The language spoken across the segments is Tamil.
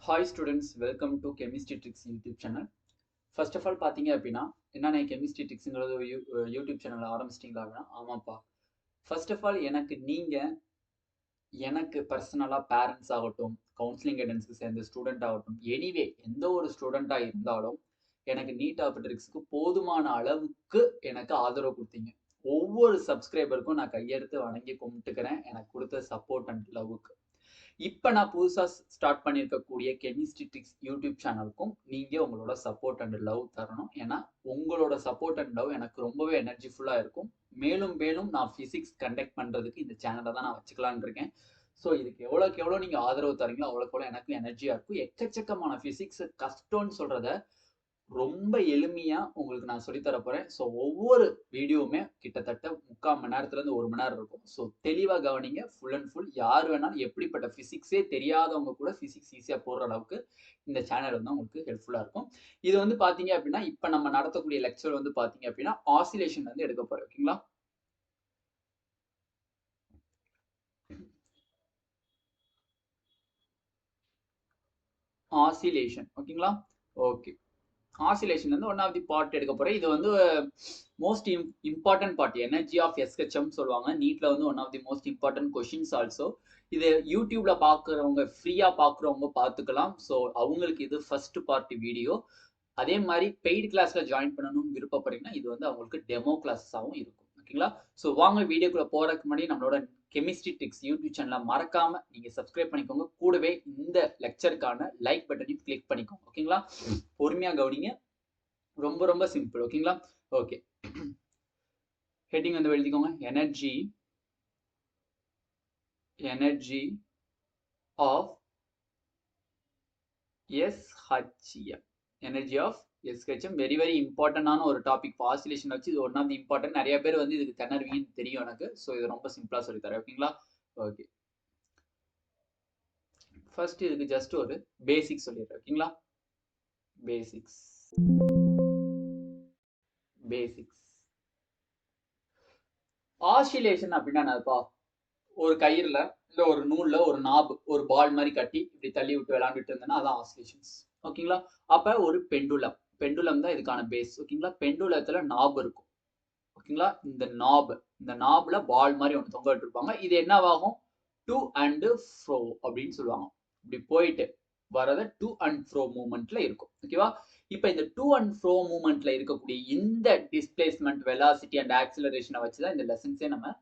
Hi students, welcome to Chemistry Tricks YouTube channel. First of all பார்த்தீங்க அப்படின்னா என்ன கெமிஸ்ட்ரி ட்ரிக்ஸுங்கிறது யூடியூப் சேனல் ஆரம்பிச்சிட்டிங்களா அப்படின்னா ஆமாப்பா. ஃபர்ஸ்ட் ஆஃப் ஆல் எனக்கு பர்சனலாக பேரண்ட்ஸ் ஆகட்டும், கவுன்சிலிங் கைடன்ஸுக்கு சேர்ந்த ஸ்டூடெண்ட் ஆகட்டும், எனிவே எந்த ஒரு ஸ்டூடெண்ட்டாக இருந்தாலும் எனக்கு நீட் ஆப்டிக்ஸ்க்கு போதுமான அளவுக்கு எனக்கு ஆதரவு கொடுத்தீங்க. ஒவ்வொரு சப்ஸ்கிரைபருக்கும் நான் கையெடுத்து வணங்கி கும்பிட்டுக்கிறேன் எனக்கு கொடுத்த சப்போர்ட் அண்ட் லவ்வுக்கு. இப்போ நான் புதுசாக ஸ்டார்ட் பண்ணியிருக்கக்கூடிய கெமிஸ்ட்ரி ட்ரிக்ஸ் யூடியூப் சேனலுக்கும் நீங்கள் உங்களோட சப்போர்ட் அண்ட் லவ் தரணும். ஏன்னா உங்களோட சப்போர்ட் அண்ட் லவ் எனக்கு ரொம்பவே எனர்ஜிஃபுல்லாக இருக்கும். மேலும் மேலும் நான் ஃபிசிக்ஸ் கண்டக்ட் பண்ணுறதுக்கு இந்த சேனலை தான் நான் வச்சுக்கலான் இருக்கேன். ஸோ இதுக்கு எவ்வளோக்கு நீங்கள் ஆதரவு தரீங்களோ அவ்வளோக்கு எனக்கும் எனர்ஜியாக இருக்கும். எக்கச்சக்கமான ஃபிசிக்ஸ் கஷ்டம்னு சொல்கிறத ரொம்ப எளிமையா உங்களுக்கு நான் சொல்லித்தர போறேன். ஸோ ஒவ்வொரு வீடியோவுமே கிட்டத்தட்ட 3/4 மணி நேரத்துலேருந்து 1 மணி நேரம் இருக்கும். ஸோ தெளிவாக கவனிங்க. ஃபுல் அண்ட் ஃபுல் யார் வேணாலும் எப்படிப்பட்ட ஃபிசிக்ஸே தெரியாதவங்க கூட ஃபிசிக்ஸ் ஈஸியாக போடுற அளவுக்கு இந்த சேனல் வந்து உங்களுக்கு ஹெல்ப்ஃபுல்லாக இருக்கும். இது வந்து பார்த்தீங்க அப்படின்னா இப்போ நம்ம நடத்தக்கூடிய லெக்சர் வந்து பார்த்தீங்க அப்படின்னா ஆசிலேஷன் வந்து எடுக்க போறேன். ஓகேங்களா? ஆசிலேஷன் ஓகேங்களா? ஓகே. ஆசிலேஷன் வந்து ஒன் ஆஃப் தி பார்ட் எடுக்க போறேன். இது வந்து most important part. Energy of SHM சொல்லுவாங்க. நீட்ல வந்து one of the most important questions also. இது யூடியூப்ல பாக்குறவங்க ஃப்ரீயா பாக்குறவங்க பார்த்துக்கலாம். ஸோ அவங்களுக்கு இது ஃபர்ஸ்ட் பார்ட் வீடியோ. அதே மாதிரி பெய்டு கிளாஸ்ல ஜாயின் பண்ணணும்னு விருப்பப்படுறீங்கன்னா இது வந்து அவங்களுக்கு டெமோ கிளாஸஸாகவும் இருக்கும். ஓகேங்களா? ஸோ வாங்க வீடியோக்குள்ள போறதுக்கு முன்னாடி நம்மளோட கெமிஸ்ட்ரி ட்ரிக்ஸ் யூடியூப் சேனலை மறக்காம நீங்க சப்ஸ்கிரைப் பண்ணிக்கோங்க. கூடவே இந்த லெக்சருக்கான லைக் பட்டனையும் கிளிக் பண்ணிக்கோங்க. ஓகேங்களா? பொறுமையா கவனிங்க. ரொம்ப ரொம்ப சிம்பிள். ஓகேங்களா? ஓகே. ஹெட்டிங் வந்து எழுதிக்கோங்க. Energy of SHM. Energy of SHM very very இம்பார்ட்டன்டான ஒரு டாபிக். ஆசிலேஷன் வச்சு இது ஒன் ஆஃப் தி இம்பார்ட்டன்ட். நிறைய பேர் வந்து இதுக்கு திணறுவீங்கன்னு தெரியும் எனக்கு. ஸோ இது ரொம்ப சிம்பிளா சொல்லி தரேன். ஓகேங்களா? ஓகே. ஃபர்ஸ்ட் இதுக்கு ஜஸ்ட் ஒரு பேசிக்ஸ் சொல்லிடுறேன். ஓகேங்களா? பேசிக்ஸ் ஆசிலேஷன் அப்படின்னா என்னப்பா? ஒரு கயிறுல இல்ல ஒரு நூல்ல ஒரு நாப் ஒரு பால் மாதிரி கட்டி இப்படி தள்ளி விட்டு விளையாண்டுட்டு இருந்தேன்னா அதான் ஆசிலேஷன்ஸ். ஓகேங்களா? அப்ப ஒரு பெண்டுலம் தான் இதுக்கான பேஸ். ஓகேங்களா? பெண்டுலத்துல நாப் இருக்கும். ஓகேங்களா? இந்த நாப்ல பால் மாதிரி ஒன்று தொங்க விட்டுருப்பாங்க. இது என்னவாகும்? டு அண்ட் ஃப்ரோ அப்படின்னு சொல்லுவாங்க. இப்படி போயிட்டு வரத டு அண்ட் ஃப்ரோ மூவ்மெண்ட்ல இருக்கும். ஓகேவா? இப்ப இந்த டு அண்ட் ஃப்ரோ மூவ்மெண்ட்ல இருக்கக்கூடிய இந்த டிஸ்பிளேஸ்மெண்ட், வெலாசிட்டி அண்ட் ஆக்சிலரேஷனை வச்சுதான் இந்த லெசன்ஸே நம்ம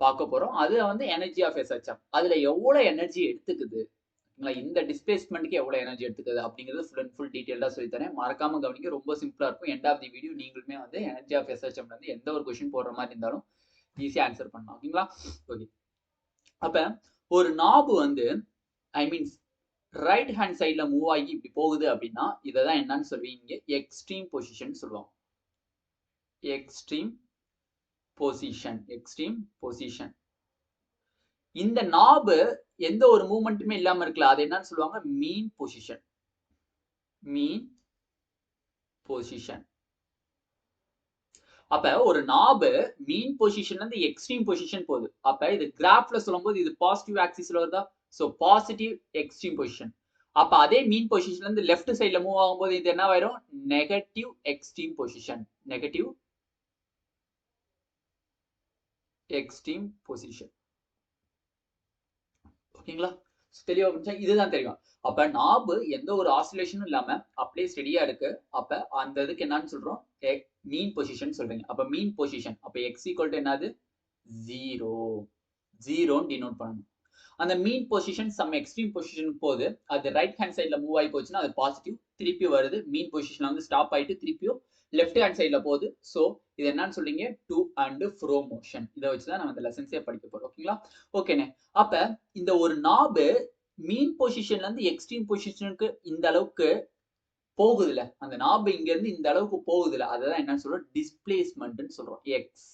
பார்க்க போறோம். அது வந்து எனர்ஜி ஆஃப் எஸ்ஹெச்எம். அதுல எவ்வளவு எனர்ஜி எடுத்துக்குது, இந்த டிஸ்பிளேஸ்மெண்ட்க்கு எவ்வளவு எனர்ஜி எடுத்துக்குது அப்படிங்கிறது ஃபுல் அண்ட் ஃபுல் டீடைல்டா சொல்லி தரேன். மறக்காம கவனிங்க. ரொம்ப சிம்பிளா இருக்கும். எண்ட் ஆஃப் தி வீடியோ நீங்களுமே வந்து எனர்ஜி ஆஃப் எஸ்ஹெச்எம் வந்து எந்த ஒரு கொஸ்டின் போடுற மாதிரி இருந்தாலும் ஈஸியா ஆன்சர் பண்ணலாம். ஓகேங்களா? ஓகே. அப்ப ஒரு நாபு வந்து ஐ மீன்ஸ் ரைட் ஹேண்ட் சைட்ல மூவ் ஆகி இப்படி போகுது அப்படின்னா இதான் என்னன்னு சொல்லுவீங்க? எக்ஸ்ட்ரீம் பொசிஷன் சொல்லுவாங்க. Extreme position. இந்த நாபு எந்த ஒரு மூவ்மெண்ட்டுமே இல்லாம இருக்கல. அது என்னன்னு சொல்லுவாங்க? மீன் பொசிஷன். அப்ப ஒரு நாபு மீன் பொசிஷன்ல இருந்து எக்ஸ்ட்ரீம் பொசிஷன் போகுது. அப்ப இது கிராஃப்ல சொல்லும்போது இது பாசிட்டிவ் ஆக்சிஸ்ல வருதா? So positive extreme position. அப்ப அதே மீன் பொசிஷன்ல இருந்து லெஃப்ட் சைடுல மூவ் ஆகும்போது இது என்ன ஆயிரும்? Negative extreme position. ஓகேங்களா? தெளிவா புரிஞ்சா? இதுதான் தெரியும். அப்ப நாபு எந்த ஒரு ஆசிலேஷனும் இல்லாம அப்படியே ஸ்டெடியா இருக்கு. அப்ப அந்த இதுக்கு என்னன்னு சொல்றோம்? மீன் பொசிஷன் சொல்றீங்க. அப்ப மீன் பொசிஷன் அப்ப எக்ஸ் ஈக்குவல் டு என்னது? 0 டினோட் பண்ணணும். அந்த mean position some extreme position போது அது ரைட் ஹேண்ட் சைட்ல மூவ் ஆகி போச்சுன்னா அது பாசிட்டிவ். திருப்பி வருது மீன் பொசிஷன்ல வந்து ஸ்டாப் ஆயிட்டு திருப்பியும் லெஃப்ட் ஹேண்ட் சைட்ல போகுது. சோ இது என்னன்னு சொல்றீங்க? டு அண்ட் ஃப்ரோ மோஷன். இதை வச்சுதான் நம்ம இந்த லெசன்ஸே படிக்க போறோம். ஓகேங்களா? ஓகேண்ணே. அப்ப இந்த ஒரு நாபு மீன் பொசிஷன்ல இருந்து எக்ஸ்ட்ரீம் பொசிஷனுக்கு இந்த அளவுக்கு போகுதுல, அந்த நாபு இங்க இருந்து இந்த அளவுக்கு போகுதுல, அதான் என்னன்னு சொல்றோம்? டிஸ்பிளேஸ்மென்ட்னு சொல்றோம். எக்ஸ்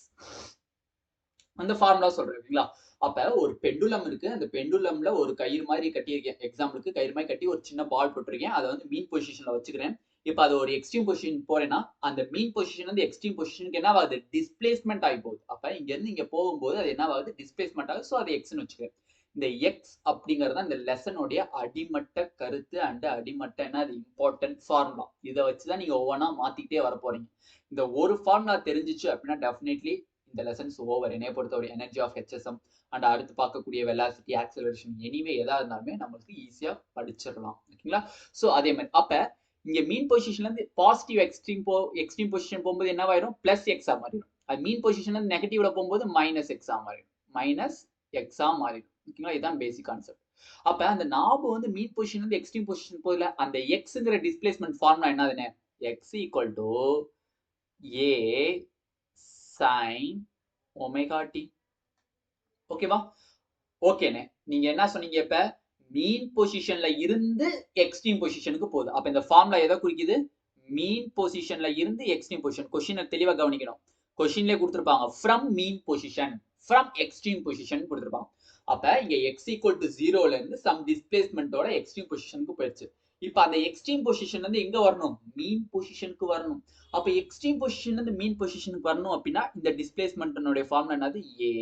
அந்த ஃபார்முலா சொல்றேன். ஓகேங்களா? அப்ப ஒரு பெண்டுலம் இருக்கு. அந்த பெண்டுலம்ல ஒரு கயிறு மாதிரி கட்டியிருக்கேன். எக்ஸாம்பிளுக்கு கயிறு மாதிரி கட்டி ஒரு சின்ன பால் போட்டிருக்கேன். அதை வந்து மீன் பொசிஷன்ல வச்சுக்கிறேன். இப்ப அது ஒரு எக்ஸ்ட்ரீம் பொசிஷன் போறேன்னா அந்த மீன் பொசிஷன் வந்து எக்ஸ்ட்ரீம் பொசிஷனுக்கு என்ன ஆகுது? டிஸ்பிளேஸ்மெண்ட் ஆகி போகுது. அப்ப இங்க இருந்து இங்க போகும்போது அது என்ன ஆகுது? டிஸ்பிளேஸ்மெண்ட் ஆகுது. சோ அது எக்ஸ்னு வச்சுக்கிறேன். இந்த எக்ஸ் அப்படிங்கறது இந்த லெசனுடைய அடிமட்ட கருத்து அண்ட் அடிமட்ட என்ன அது இம்பார்ட்டன்ட் ஃபார்முலா. இதை வச்சுதான் நீங்க ஒவ்வொன்றா மாத்திக்கிட்டே வர போறீங்க. இந்த ஒரு ஃபார்முலா தெரிஞ்சிச்சு அப்படின்னா டெஃபினெட்லி இந்த லெசன்ஸ் ஓவர். என்னைய பொறுத்தவரை எனர்ஜி ஆஃப் ஹெச்எஸ்எம் அண்ட் அடுத்து பார்க்கக்கூடிய வெலாசிட்டி, ஆக்சலரேஷன், எனிவே எதா இருந்தாலுமே நம்மளுக்கு ஈஸியா படிச்சிடலாம். ஓகேங்களா? ஸோ அதே மாதிரி அப்ப இங்க மீன் பொசிஷன்ல இருந்து பாசிட்டிவ் எக்ஸ்ட்ரீம் பொசிஷன் போகும்போது என்னவாயிரும்? பிளஸ் எக்ஸா மாறிடும். அது மீன் பொசிஷன்ல இருந்து நெகட்டிவ்ல போகும்போது மைனஸ் எக்ஸா மாறிடும். மைனஸ் எக்ஸா மாறிடும். ஓகேங்களா? இதுதான் பேசிக் கான்செப்ட். அப்ப அந்த நாபு வந்து மீன் பொசிஷன்ல இருந்து எக்ஸ்ட்ரீம் பொசிஷன் போதுல அந்த எக்ஸ்ங்கிற டிஸ்பிளேஸ்மெண்ட் ஃபார்முலா என்னதுன்னு? X equal to a sine omega t. ஓகேவா? ஓகேண்ணே. நீங்க என்ன சொன்னீங்க? இப்ப மீன் பொசிஷன்ல இருந்து எக்ஸ்ட்ரீம் பொசிஷனுக்கு போகுது. அப்ப இந்த ஃபார்முலா எதை குறிக்குது? மீன் பொசிஷன்ல இருந்து எக்ஸ்ட்ரீம் பொசிஷன். கொஸ்டினை தெளிவா கவனிக்கணும். கொஸ்டின்லயே கொடுத்திருப்பாங்க from mean position from extreme position கொடுத்திருப்பாங்க. அப்ப இங்க எக்ஸ் ஈக்குவல் டு 0ல இருந்து சம் டிஸ்பிளேஸ்மெண்டோட எக்ஸ்ட்ரீம் பொசிஷனுக்கு போயிடுச்சு. இப்ப அந்த எக்ஸ்ட்ரீம் பொசிஷன்ல இருந்து எங்க வரணும்? மீன் பொசிஷனுக்கு வரணும். அப்ப எக்ஸ்ட்ரீம் பொசிஷன்ல இருந்து மீன் பொசிஷனுக்கு வரணும் அப்படின்னா இந்த டிஸ்பிளேஸ்மெண்டோட ஃபார்முலா என்னது? ஏ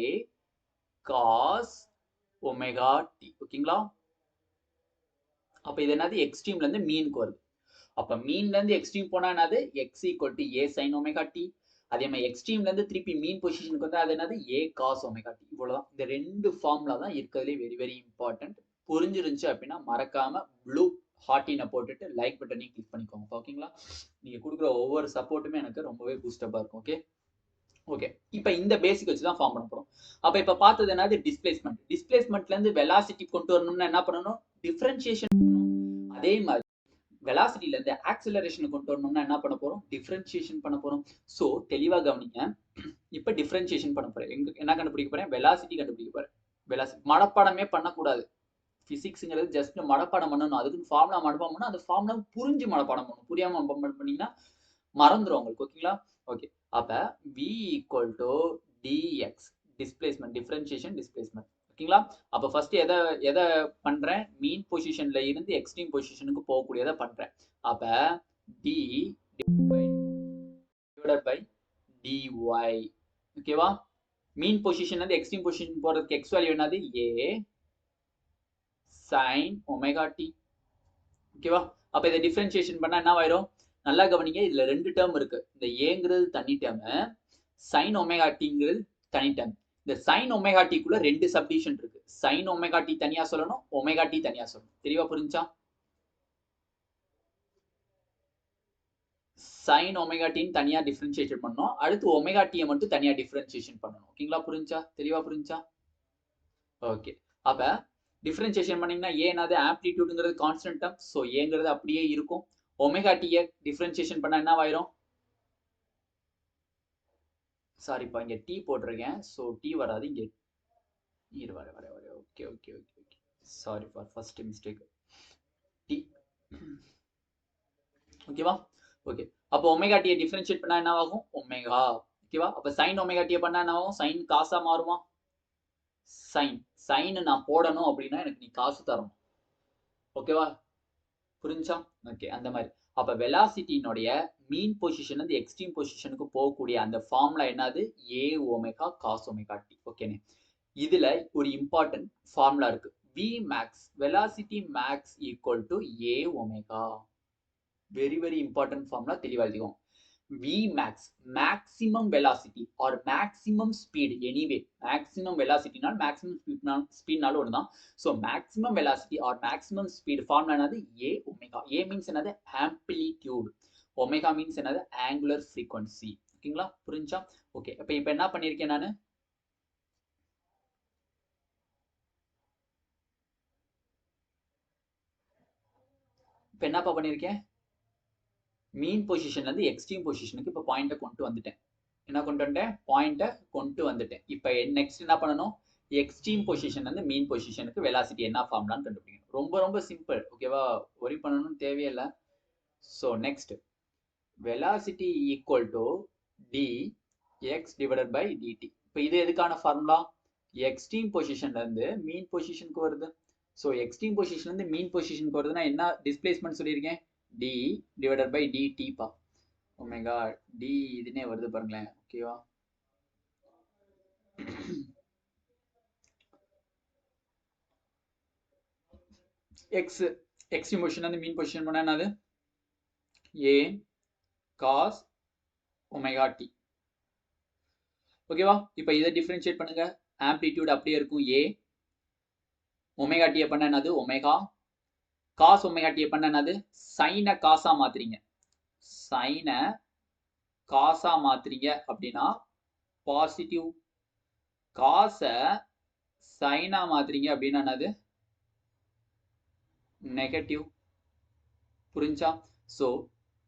காஸ் ஒமேகா டி. ஓகேங்களா? அப்ப இது என்னது? எக்ஸ்ட்ரீம்ல இருந்து மீனுக்கு வருது. அப்ப மீன்ல இருந்து எக்ஸ்ட்ரீம் போனா என்னது? X equal to a sine omega t. அதே மாதிரி எக்ஸ்ட்ரீம்ல இருந்து திருப்பி மீன் பொசிஷனுக்கு வந்து அது என்னது? ஏ காஸ் ஒமேகா டி. இவ்வளவுதான். இந்த ரெண்டு ஃபார்முலா தான் இருக்கிறதுலே வெரி வெரி இம்பார்ட்டன்ட். புரிஞ்சிருந்துச்சு அப்படின்னா மறக்காம ப்ளூ ஹார்ட்டினை போட்டுட்டு லைக் பட்டனையும் கிளிக் பண்ணிக்கோங்க. ஓகேங்களா? நீங்க கொடுக்குற ஒவ்வொரு சப்போர்ட்டுமே எனக்கு ரொம்பவே பூஸ்டப்பா இருக்கும். Okay okay. இப்ப இந்த பேசிக் வச்சு தான் ஃபார்ம் பண்ண போறோம். அப்ப இப்ப பார்த்தது என்னது? டிஸ்பிளேஸ்மெண்ட். டிஸ்பிளேஸ்மெண்ட்ல இருந்து வெலாசிட்டி கொண்டு வரணும்னா என்ன பண்ணணும்? டிஃபரன்ஷியேஷன். அதே மாதிரி வெலாசிட்டில இருந்து ஆக்சலரேஷன் கொண்டு வரணும்னா என்ன பண்ண போறோம்? டிஃபரன்ஷியேஷன் பண்ண போறோம். சோ தெளிவா கவனிங்க. இப்ப டிஃபரன்ஷியேஷன் பண்ண போறேன். என்ன கண்டுபிடிக்க போறேன்? வெலாசிட்டி கண்டுபிடிக்க போறேன். வெலாசிட்டி மனப்பாடமே பண்ணக்கூடாது. பிசிக்ஸ்ங்கிறது ஜஸ்ட் மனப்பாடம் பண்ணணும். அதுக்கு ஃபார்முலா மனப்பாடம் பண்ணணும். அந்த ஃபார்முலா புரிஞ்சு மனப்பாடம் பண்ணணும். புரியாம மனப்பாடம் பண்ணீங்கன்னா மறந்துடும் உங்களுக்கு. ஓகேங்களா? ஓகே. அப்ப v equal to dx displacement, differentiation displacement. ஓகேங்களா? அப்ப ஃபர்ஸ்ட் எதை பண்றேன்? மீன் பொசிஷன்ல இருந்து எக்ஸ்ட்ரீம் பொசிஷனுக்கு போகக்கூடியதை பண்றேன். அப்ப d டிவைடட் பை dy. ஓகேவா? மீன் பொசிஷன்ல இருந்து எக்ஸ்ட்ரீம் பொசிஷன் போறதுக்கு x வேல்யூ என்னது? a sin ஒமேகா t. ஓகேவா? அப்ப இதை டிஃபரன்ஷியேஷன் பண்ணா என்ன ஆயிரும்? நல்லா கவனிங்க. இதுல ரெண்டு டேர்ம் இருக்கு. இந்த ஏங்கிறது தனி டேர்ம், சைன் ஒமேகா டிங்கிறது தனி டேர்ம். இந்த சைன் ஒமேகா டிக்குள்ள ரெண்டு சப்டிவிஷன் இருக்கு. சைன் ஒமேகா டி தனியா சொல்லணும், ஒமேகா டி தனியா சொல்லணும். தெளிவா புரிஞ்சா? சைன் ஒமேகா டின்னு தனியா டிஃபரன்ஷியேட் பண்ணணும். அடுத்து ஒமேகா டியை மட்டும் தனியா டிஃபரன்ஷியேஷன் பண்ணணும். ஓகேங்களா? புரிஞ்சா? தெளிவா புரிஞ்சா? ஓகே. அப்ப டிஃபரன்ஷியேஷன் பண்ணீங்கன்னா ஏ என்னது? ஆம்ப்ளிடியூட்ங்கிறது கான்ஸ்டன்ட் டேர்ம். சோ ஏங்கிறது அப்படியே இருக்கும். ஒமேகா டியை டிஃபரன்ஷியேஷன் பண்ணா என்ன ஆயிரும்? சாரிப்பா, இங்க டி போட்டிருக்கேன். ஸோ டி வராது இங்க. வர okay okay okay okay. Sorry for first mistake. T. ஓகேவா? ஓகே. அப்போ ஒமேகா டியை டிஃபரன்ஷியேட் பண்ணா என்ன ஆகும்? ஒமேகா. ஓகேவா? அப்ப சைன் ஒமேகா டியை பண்ணா என்ன ஆகும்? சைன் காசா மாறுமா? சைன் நான் போடணும் அப்படின்னா எனக்கு நீ காசு தரணும். ஓகேவா? புரிஞ்சா? ஓகே. அந்த மாதிரி அப்ப வெலாசிட்டியினுடைய மீன் பொசிஷன்ல இருந்து எக்ஸ்ட்ரீம் பொசிஷனுக்கு போகக்கூடிய அந்த ஃபார்முலா என்னது? A omega cos omega t. ஓகேனே. இதுல ஒரு இம்பார்ட்டன்ட் ஃபார்முலா இருக்கு. v max velocity max equal to a omega. Very very important formula. தெளிவா எழுதிக்கோங்க. v max maximum velocity or maximum speed. anyway maximum velocity னால் maximum speed ஒண்ணுதான். so maximum velocity or maximum speed formula என்னது? a omega. a means என்னது? amplitude. omega means என்னது? angular frequency. ஓகேங்களா? புரிஞ்சா? ஓகே. இப்ப என்ன பண்ணிருக்கேன் நானு? இப்ப என்னப்பா பண்ணிருக்கேன்? மீன் பொசிஷன்ல இருந்து எக்ஸ்ட்ரீம் பொசிஷனுக்கு இப்ப பாயிண்ட கொண்டு வந்துட்டேன். என்ன கொண்டு வந்துட்டேன்? பாயிண்ட கொண்டு வந்துட்டேன். இப்ப நெக்ஸ்ட் என்ன பண்ணணும்? எக்ஸ்ட்ரீம் பொசிஷன்ல இருந்து மீன் பொசிஷனுக்கு வெலாசிட்டி என்ன ஃபார்முலான்னு கண்டுபிடிக்கணும். ரொம்ப ரொம்ப சிம்பிள். ஓகேவா? ஒரி பண்ணணும்னு தேவையில்லை. So next velocity equal to d x divided by d t. இப்ப இது எதுக்கான ஃபார்முலா? எக்ஸ்ட்ரீம் பொசிஷன்ல இருந்து மீன் பொசிஷனுக்கு வருது. சோ எக்ஸ்ட்ரீம் பொசிஷன்ல இருந்து மீன் பொசிஷனுக்கு வருதுன்னா என்ன டிஸ்பிளேஸ்மெண்ட் சொல்லியிருக்கேன்? d divided by dt பா. ஒமேகா d இதுனே வருது பாருங்களேன். ஓகேவா? எக்ஸ் எக்ஸ்ட்ரீம் பொசிஷன் வந்து மீன் பொசிஷன் பண்ணா என்னது ஏ காஸ் ஒமேகா டி. ஓகேவா? இப்போ இதை டிஃபரன்ஷியேட் பண்ணுங்க. ஆம்ப்ளிடியூட் அப்படியே இருக்கும் ஏ. ஒமேகா டி பண்ண என்னது ஒமேகா. காஸ் ஒமேகா டி பண்ண என்னது சைனை காசா மாத்துறீங்க. சைனை காசா மாத்துறீங்க அப்படின்னா பாசிட்டிவ். காசை சைனா மாத்துறீங்க அப்படின்னா என்னது நெகட்டிவ். புரிஞ்சா? ஸோ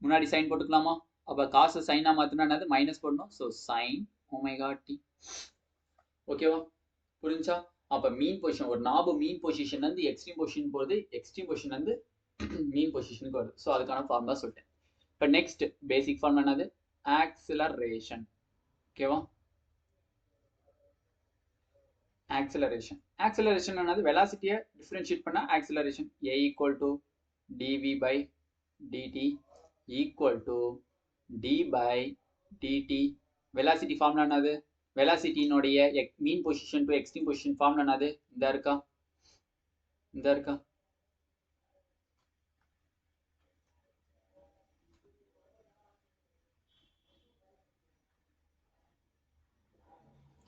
முன்னாடி சைன் போட்டுக்கலாமா? அப்போ காசை சைனா மாத்தினா என்னது மைனஸ் போடணும். So sine omega t. ஓகேவா? புரிஞ்சா? அப்போ மீன் பொசிஷன் ஒரு நாபு மீன் பொசிஷன் வந்து எக்ஸ்ட்ரீம் பொசிஷன் போகுது, எக்ஸ்ட்ரீம் பொசிஷன் வந்து மீன் பொசிஷனுக்கு வருது. ஸோ அதுக்கான ஃபார்முலா சொல்லிட்டேன். இப்போ நெக்ஸ்ட் பேசிக் ஃபார்ம் என்னது ஆக்சிலரேஷன். ஓகேவா? ஆக்சிலரேஷன் ஆக்சிலரேஷன் என்னது வெலாசிட்டியை டிஃபரன்ஷியேட் பண்ண acceleration. A equal to TV by dt equal to d by dt. Velocity formula என்னது வெலாசிட்டியினுடைய mean position to extreme position formula என்னது இந்த இருக்கா இந்த இருக்கா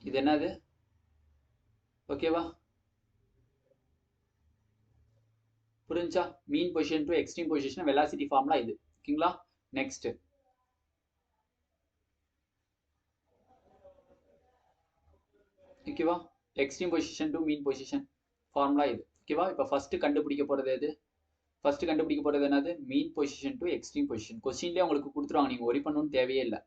இது என்னது ஓகேவா? புரிஞ்சா? மீன் position to extreme position velocity formula இது. ஓகேங்களா? நெக்ஸ்ட் ஓகேவா? Extreme position to mean position formula இது. ஓகேவா? இப்போ ஃபர்ஸ்ட் கண்டுபிடிக்க போறது எது? ஃபர்ஸ்ட் கண்டுபிடிக்க போறது என்னது mean position to extreme position. கொஸ்டின்லேயே உங்களுக்கு கொடுத்துருவாங்க, நீங்க ஒரி பண்ணணும்னு தேவையே இல்லை.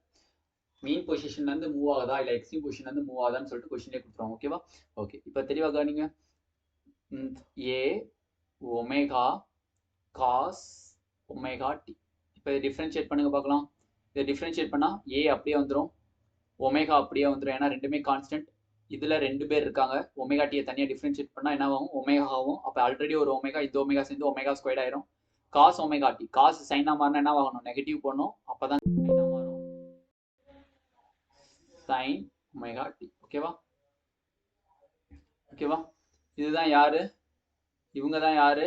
மீன் பொசிஷன்ல இருந்து மூவ் ஆகுதா இல்ல எக்ஸ்ட்ரீம் பொசிஷன்ல இருந்து மூவ் ஆகுதான்னு சொல்லிட்டு கொஸ்டின்லேயே கொடுத்துருவாங்க. ஓகேவா? ஓகே, இப்போ தெளிவாக கவனிங்க. A omega cos omega t. இப்போ இதை டிஃபரன்ஷியேட் பண்ணுங்க பார்க்கலாம். இதை டிஃபரன்ஷியேட் பண்ணா ஏ அப்படியே வந்துடும், ஒமேகா அப்படியே வந்துடும். ஏன்னா ரெண்டுமே கான்ஸ்டன்ட். இதுல ரெண்டு பேர் இருக்காங்க. ஒமேகா டியை தனியாக டிஃபரன்ஷியேட் பண்ணா என்ன ஆகும் ஒமேகா ஆகும். அப்போ ஆல்ரெடி ஒரு ஒமேகா இந்த ஒமேகா சேர்ந்து ஒமேகா ஸ்கொயர்ட் ஆயிரும். காஸ் ஒமேகா டி காஸ் சைனா மாறினா என்ன ஆகணும் நெகட்டிவ் போடணும். அப்பதான் சைனா மாறும் சைன் ஒமேகா டி. ஓகேவா? ஓகேவா? இதுதான் யாரு இவங்க தான் யாரு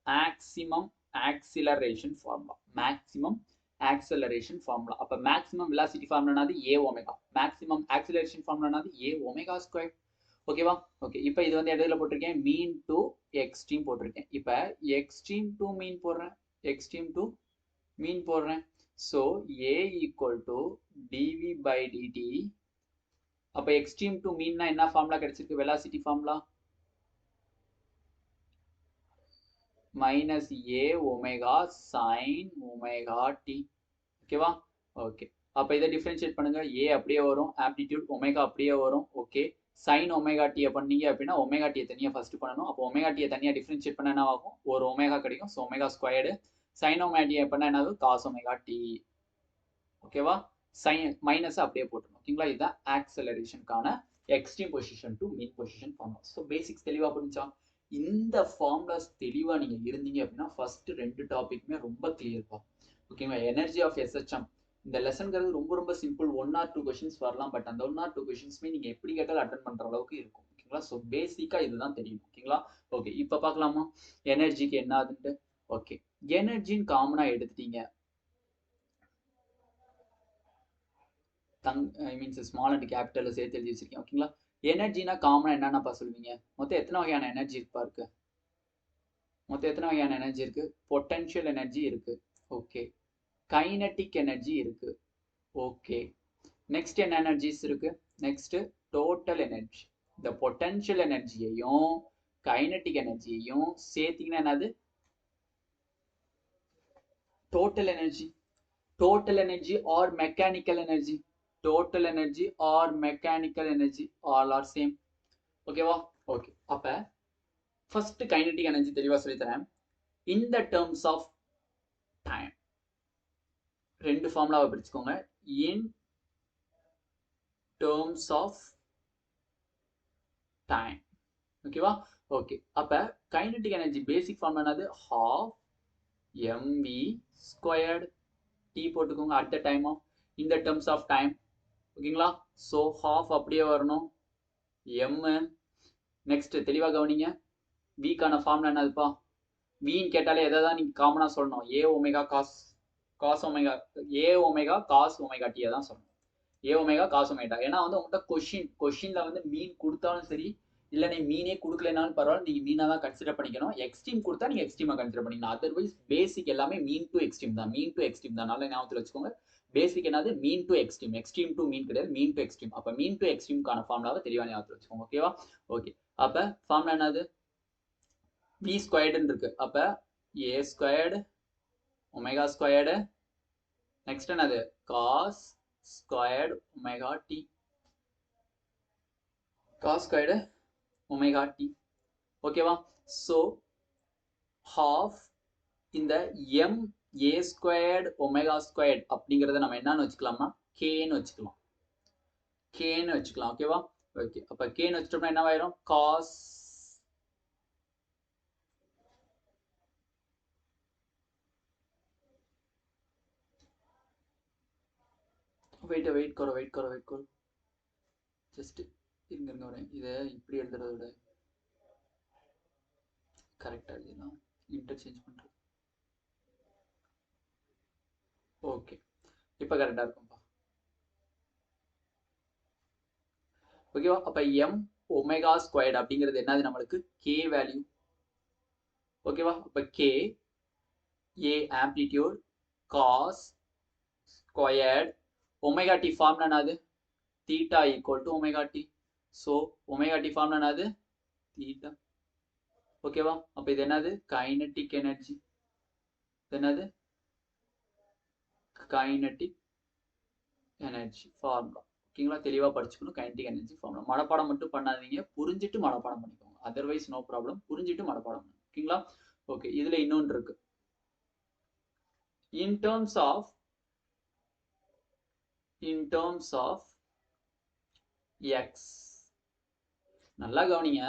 maximum acceleration formula. Maximum acceleration formula. அப்ப மேக்ஸிமம் வெலாசிட்டி ஃபார்முலானது ஏ ஒமேகா, மேக்ஸிமம் ஆக்சிலரேஷன் ஃபார்முலானது ஏ ஒமேகா ஸ்கொயர். ஓகேவா? ஓகே, இப்போ இது வந்து இடத்துல போட்டிருக்கேன் மீன் டு எக்ஸ்ட்ரீம் போட்டிருக்கேன். இப்போ எக்ஸ்ட்ரீம் டு மீன் போடுறேன், எக்ஸ்ட்ரீம் டு மீன் போடுறேன். So a equal to TV by d t. அப்போ எக்ஸ்ட்ரீம் டு மீன்னா என்ன ஃபார்முலா கிடைச்சிருக்கு velocity formula minus a omega sine omega t. ஓகேவா? ஓகே, அப்போ இதை டிஃபரன்ஷியேட் பண்ணுங்க. ஏ அப்படியே வரும், ஆம்ப்ளிடியூட் ஒமேகா அப்படியே வரும். ஓகே, சைன் ஒமேகா டியை பண்ணீங்க அப்படின்னா ஒமேகா டியை தனியாக ஃபர்ஸ்ட் பண்ணணும். அப்போ ஒமேகா டியை தனியாக டிஃபரன்ஷியேட் பண்ண என்ன ஆகும் ஒரு ஒமேகா கிடைக்கும். So omega squared. Sine omega டியை பண்ண என்ன ஆகும் காஸ் ஒமேகா டி. ஓகேவா? சைன் மைனஸ் அப்படியே போட்டுருணும். ஓகேங்களா? இதுதான் ஆக்சலரேஷனுக்கான extreme position to mean position formula. So basics தெளிவாக புரிஞ்சா? இந்த ஃபார்முலாஸ் தெளிவாக நீங்கள் இருந்தீங்க அப்படின்னா ஃபர்ஸ்ட் ரெண்டு டாபிக்மே ரொம்ப கிளியர்ப்பா. ஓகேங்களா? எனர்ஜி ஆஃப் எஸ்ஹெச்எம் இந்த லெசன்ங்கிறது ரொம்ப ரொம்ப சிம்பிள். 1 or 2 கொஸ்டின்ஸ் வரலாம். பட் அந்த 1 or 2 கொஸ்டின்ஸ்மே நீங்கள் எப்படி கேட்டாலும் அட்டன் பண்ணுற அளவுக்கு இருக்கும். ஓகேங்களா? ஸோ பேசிக்காக இதுதான் தெரியும். ஓகேங்களா? ஓகே, இப்போ பார்க்கலாமா எனர்ஜிக்கு என்ன ஆகுதுன்ட்டு. ஓகே, எனர்ஜின்னு காமனாக எடுத்துட்டீங்க. ஐ மீன்ஸ் ஸ்மால் அண்ட் கேபிட்டலில் சேர்த்து எழுதி வச்சிருக்கேன். ஓகேங்களா? எனர்ஜினா காமனாக என்னென்னப்பா சொல்லுவீங்க? மொத்தம் எத்தனை வகையான எனர்ஜி இருக்குப்பா இருக்கு? மொத்தம் எத்தனை வகையான எனர்ஜி இருக்கு? பொட்டன்ஷியல் எனர்ஜி இருக்கு. ஓகே, கைனட்டிக் எனர்ஜி இருக்கு. ஓகே, நெக்ஸ்ட் என்ன எனர்ஜிஸ் இருக்கு? Next total energy. இந்த பொட்டன்ஷியல் எனர்ஜியையும் கைனட்டிக் எனர்ஜியையும் சேர்த்தீங்கன்னா என்னது total energy. Total energy or mechanical energy. total energy or mechanical energy all are same. ஓகேவா? ஓகே, அப்ப ஃபர்ஸ்ட் கைனடிக் எனர்ஜி தெளிவா சொல்லி தரேன். in the terms of time ரெண்டு ஃபார்முலாவை பிரிச்சுக்கோங்க. in terms of time. ஓகேவா? ஓகே, அப்ப கைனடிக் எனர்ஜி பேசிக் ஃபார்முலா என்னது half mv squared t போட்டுக்கோங்க at the time of in the terms of time. ஓகேங்களா? ஸோ ஹாஃப் அப்படியே வரணும் எம். நெக்ஸ்ட் தெளிவாக கவனிங்க, வீக்கான ஃபார்முலா என்னதுப்பா வின்னு கேட்டாலே எதை தான் நீங்க காமனா சொல்லணும், a omega cos omega, a omega cos omega t தான் சொல்லணும், ஏ ஒமேகா காஸ் ஒமேகா. ஏன்னா வந்து உங்கள்கிட்ட கொஷின்ல வந்து மீன் கொடுத்தாலும் சரி, இல்ல நீ மீனே கொடுக்கலனாலும் பரவாயில்ல, நீங்க மீனா தான் கன்சிடர் பண்ணிக்கணும். எக்ஸ்ட்ரீம் கொடுத்தா நீங்க எக்ஸ்ட்ரீமா கன்சிடர் பண்ணிக்கணும். அதர்வைஸ் பேசிக் எல்லாமே மீன் டு எக்ஸ்ட்ரீம் தான், மீன் டு எக்ஸ்ட்ரீம் தான். நல்ல ஞாபகத்தில் வச்சுக்கோங்க. பேசிக் என்னது, mean to extreme, extreme to mean கிடையாது, மீன் டு எக்ஸ்ட்ரீம். அப்ப மீன் டு எக்ஸ்ட்ரீம்கான ஃபார்முலாவை தெளிவா ஞாபகத்தில் வச்சுக்கோங்க. ஓகேவா? ஓகே, அப்ப ஃபார்முலா என்னது, v ஸ்கொயர்டுன்னு இருக்கு. அப்ப a squared omega squared, next என்னது cos squared omega t, cos squared omega t. ஓகேவா? ஸோ half இந்த m a squared omega squared அப்படிங்கறத நம்ம என்னன்னு வச்சுக்கலாம்னா kன்னு வச்சுக்கலாம், kன்னு வச்சுக்கலாம். ஓகேவா? ஓகே, அப்ப kன்னு வச்சிட்டோம்னா என்ன ஆயிரும், காஸ் வெயிட் करो ஜஸ்ட் இருங்க வரேன். இதை இப்படி எழுதுறத விட கரெக்டா எழுதலாம், இன்டர்சேஞ்ச் பண்றது. ஓகே, இப்ப கரெக்டா இருக்கும்பா. ஓகேவா? அப்ப m ஒமேகா ஸ்கொயர்டு அப்படிங்கிறது என்னது, நம்மளுக்கு k வேல்யூ. ஓகேவா? அப்ப k a amplitude cos squared omega t formula என்னது, theta equal to omega t. So omega t formula என்னது, தீட்டா. ஓகேவா? அப்ப இது என்னது, கைனடிக் எனர்ஜி. என்னது, கைனடிக் எனர்ஜி ஃபார்முலா. ஓகேங்களா? தெளிவா படிச்சுக்கணும். கைனடிக் எனர்ஜி ஃபார்முலா மனப்பாடம் மட்டும் பண்ணாதீங்க, புரிஞ்சிட்டு மனப்பாடம் பண்ணிக்கோங்க. அதர்வைஸ் நோ ப்ராப்ளம், புரிஞ்சிட்டு மனப்பாடம் பண்ணுங்க. ஓகேங்களா? ஓகே, இதுல இன்னொன்று இருக்கு. in terms of x, நல்லா கவனிங்க.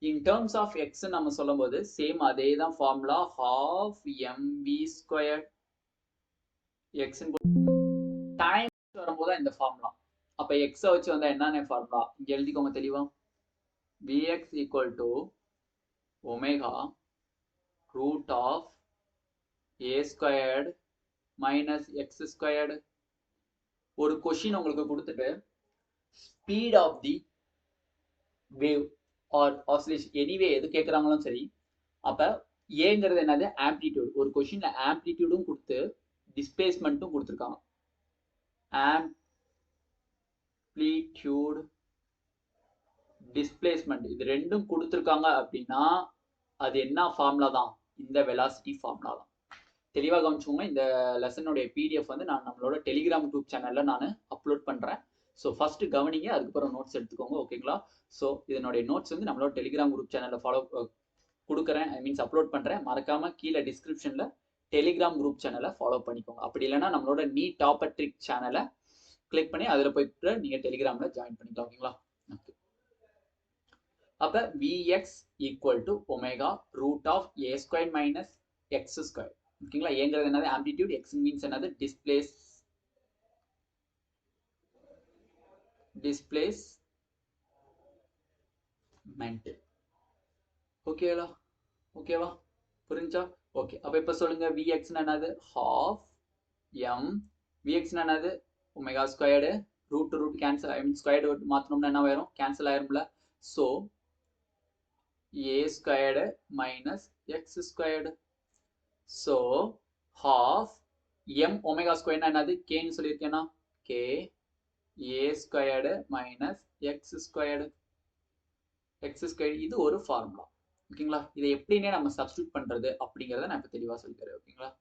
in terms of x நம்ம சொல்லும்போது சேம் அதே தான் formula, half mv square x time வரும்போது இந்த ஃபார்முலா. அப்ப x வச்சு வந்தா என்னென்ன ஃபார்முலா இங்க எழுதிக்கோங்க தெளிவா. vx equal to omega root of a squared minus x squared. ஒரு கொஸ்டின் உங்களுக்கு கொடுத்துட்டு speed of the wave or oscillation anyway எது கேட்குறாங்களும் சரி, அப்ப ஏங்கிறது என்னது, ஆம்ப்ளிடியூட். ஒரு கொஸ்டின்ல ஆம்ப்ளிடியூடும் கொடுத்து டிஸ்பிளேஸ்மெண்ட்டும் கொடுத்துருக்காங்க. ஆம்ப்ளிடியூட் டிஸ்பிளேஸ்மெண்ட் இது ரெண்டும் கொடுத்துருக்காங்க அப்படின்னா அது என்ன ஃபார்முலா தான், இந்த வெலாசிட்டி ஃபார்முலா தான். தெளிவாக கவனிச்சுக்கோங்க. இந்த லெசனுடைய பிடிஎஃப் வந்து நான் நம்மளோட டெலிகிராம் குரூப் சேனல்ல நான் அப்லோட் பண்றேன். ஸோ ஃபர்ஸ்ட் கவனிங்க, அதுக்கப்புறம் நோட்ஸ் எடுத்துக்கோங்க. ஓகேங்களா? ஸோ இதனுடைய நோட்ஸ் வந்து நம்மளோட டெலிகிராம் குரூப் சேனல்ல ஃபாலோ கொடுக்குறேன், ஐ மீன்ஸ் அப்லோட் பண்றேன். மறக்காம கீழே டிஸ்கிரிப்ஷன்ல டெலிகிராம் குரூப் சேனலை ஃபாலோ பண்ணிக்கோங்க. அப்படி இல்லைன்னா நம்மளோட நீ டாப்பர் ட்ரிக் சேனலை கிளிக் பண்ணி அதில் போயிட்டு நீங்க டெலிகிராம்ல ஜாயின் பண்ணிக்கலாம். ஓகேங்களா? அப்ப vx equal to omega root of a squared minus x squared. ஓகேங்களா? ஏங்கிறது என்னது, ஆம்ப்ளிடியூட். x மீன்ஸ் என்னது, டிஸ்பிளேஸ்மென்ட். ஓகேவா? ஓகேவா? புரிஞ்சா? ஓகே, அப்ப இப்ப சொல்லுங்க, vx என்னது, half m. vx என்னது, omega squared. Root to root cancel, I mean squared மாத்தணும்னா என்ன ஆயிரும், கேன்சல் ஆயிரும்ல. So a squared minus x squared. So half m omega squared என்னது, k ன்னு சொல்லியிருக்கேனா, k a squared minus x squared. x squared இது ஒரு ஃபார்முலா. ஓகேங்களா? இதை எப்படின்னே நம்ம சப்ஸ்டியூட் பண்றது அப்படிங்கறத நான் இப்ப தெளிவா சொல்லித்தரேன். ஓகேங்களா?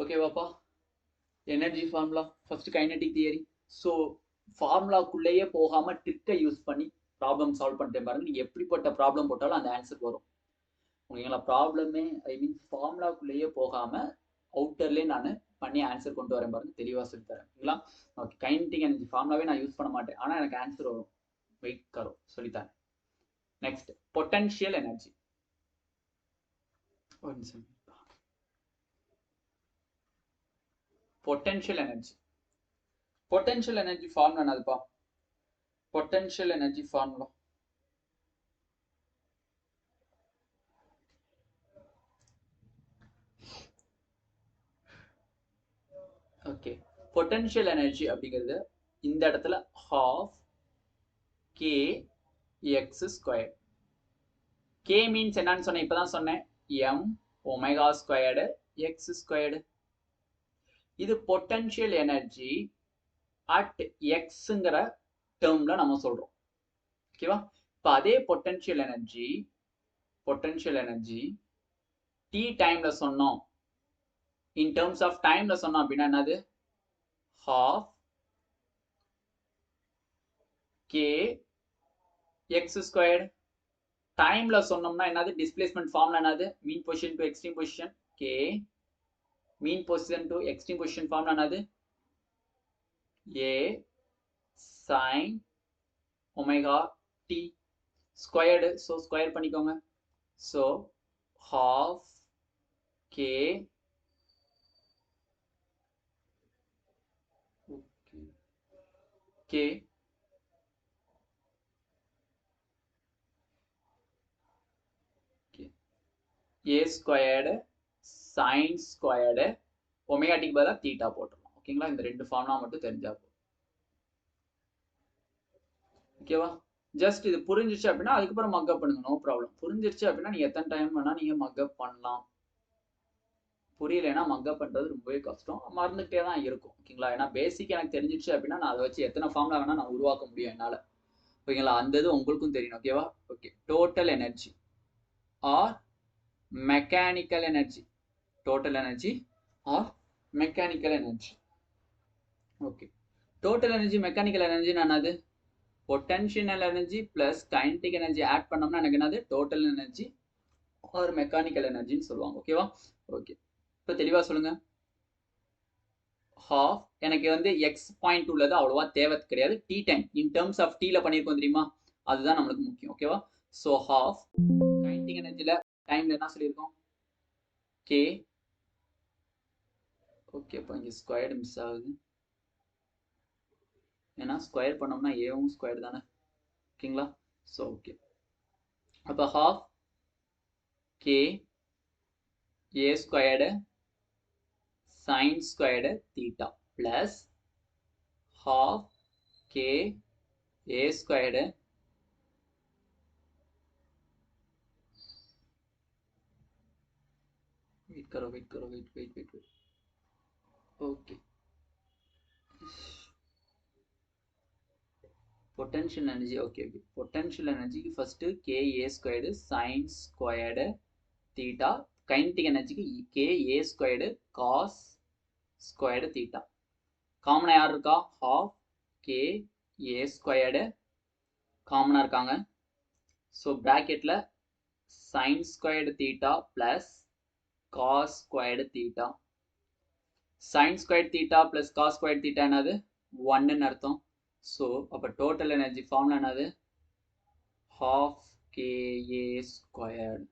ஓகேவாப்பா? Energy formula first, kinetic theory. So ஃபார்முலாக்குள்ளேயே போகாம ட்ரிக்கை யூஸ் பண்ணி ப்ராப்ளம் சால்வ் பண்ணிட்டேன் பாருங்க. நீங்க எப்படிப்பட்ட ப்ராப்ளம் போட்டாலும் அந்த ஆன்சர் வரும். ஓகேங்களா? ப்ராப்ளமே ஐ மீன் ஃபார்முலாக்குள்ளேயே போகாம அவுட்டர்லேயே நான் பண்ணி ஆன்சர் கொண்டு வரேன் பாருங்க, தெளிவாக சொல்லி தரேன். ஓகேங்களா? ஓகே, கைனடிக் எனர்ஜி ஃபார்முலாவே நான் யூஸ் பண்ண மாட்டேன், ஆனால் எனக்கு ஆன்சர் வரும். வெயிட் கரோ, சொல்லித்தரேன். Next, potential energy. Potential energy potential energy formula என்னதுப்பா? Potential energy formula okay. Potential energy அப்படிங்கிறது இந்த இடத்துல half K x square. K means என்னன்னு சொன்னேன், இப்பதான் சொன்னேன், m omega squared X squared. இது பொட்டன்ஷியல் எனர்ஜி அட் எக்ஸ்ங்கிற டேர்ம்ல நம்ம சொல்றோம். ஓகேவா? இப்போ அதே பொட்டன்ஷியல் எனர்ஜி டி டைம்ல சொன்னோம், இன் டேர்ம்ஸ் ஆஃப் டைம்ல சொன்னோம் அப்படின்னா என்னது? half k x squared. டைம்ல சொன்னோம்னா என்னது? டிஸ்பிளேஸ்மெண்ட் ஃபார்ம்ல என்னது? Mean position to extreme position k, mean position to extreme position ஃபார்ம்ல என்னது? a sin ஒமேகா t ஸ்கொயர்டு. ஸோ ஸ்கொயர் பண்ணிக்கோங்க. So half k k a squared sin squared omega டிக்கு பதிலாக தீட்டா போட்டுருலாம். ஓகேங்களா? இந்த ரெண்டு ஃபார்முலா மட்டும் தெரிஞ்சா போதும். ஓகேவா? ஜஸ்ட் இது புரிஞ்சிச்சு அப்படின்னா அதுக்கப்புறம் மக்கப் பண்ணுங்க, நோ ப்ராப்ளம். புரிஞ்சிருச்சு அப்படின்னா நீங்க எத்தனை டைம் வேணா நீங்க மக்கப் பண்ணலாம். புரியலைன்னா மக்கப் பண்றது ரொம்பவே கஷ்டம், மறந்துகிட்டே தான் இருக்கும். ஓகேங்களா? ஏன்னா பேசிக் எனக்கு தெரிஞ்சிச்சு அப்படின்னா நான் அதை வச்சு எத்தனை ஃபார்முலா வேணா நான் உருவாக்க முடியும் என்னால. ஓகேங்களா? அந்த இது உங்களுக்கும் தெரியணும். ஓகேவா? Okay. Total energy or mechanical energy. Total energy or mechanical energy. Okay. Total energy mechanical energy என்னது? Potential energy plus kinetic energy add பண்ணோம்னா எனக்கு என்னது? டோட்டல் எனர்ஜி ஆர் மெக்கானிக்கல் எனர்ஜின்னு சொல்லுவாங்க. ஓகேவா? ஓகே. இப்போ தெளிவா சொல்லுங்க. half எனக்கு வந்து எக்ஸ் பாயிண்ட் உள்ளது அவ்வளோவா தேவை கிடையாது. The time in terms of டீல பண்ணியிருக்கோம் தெரியுமா? அதுதான் நம்மளுக்கு முக்கியம். ஓகேவா? ஸோ half கைனடிக் எனர்ஜில டைம்ல என்ன சொல்லியிருக்கோம்? கே. ஓகே. இப்போ இங்கே ஸ்கொயர்டு மிஸ் ஆகுது, ஏன்னா ஸ்கொயர் பண்ணோம்னா ஏவும் ஸ்கொயர் தானே. ஓகேங்களா? So okay. அப்போ half K A squared sin squared theta plus half k a squared wait okay. Potential energy, okay. Potential energy first k a squared sin squared theta. Kinetic energy k a squared cos squared theta. காமனா யார் இருக்கா? half k a squared காமனா இருக்காங்க. ஸோ பிராக்கெட்ல sin squared theta plus cos squared theta. sin squared theta plus cos squared theta என்னது? 1 ன்னு அர்த்தம். ஸோ அப்போ டோட்டல் எனர்ஜி ஃபார்முலா என்னது? half ka squared.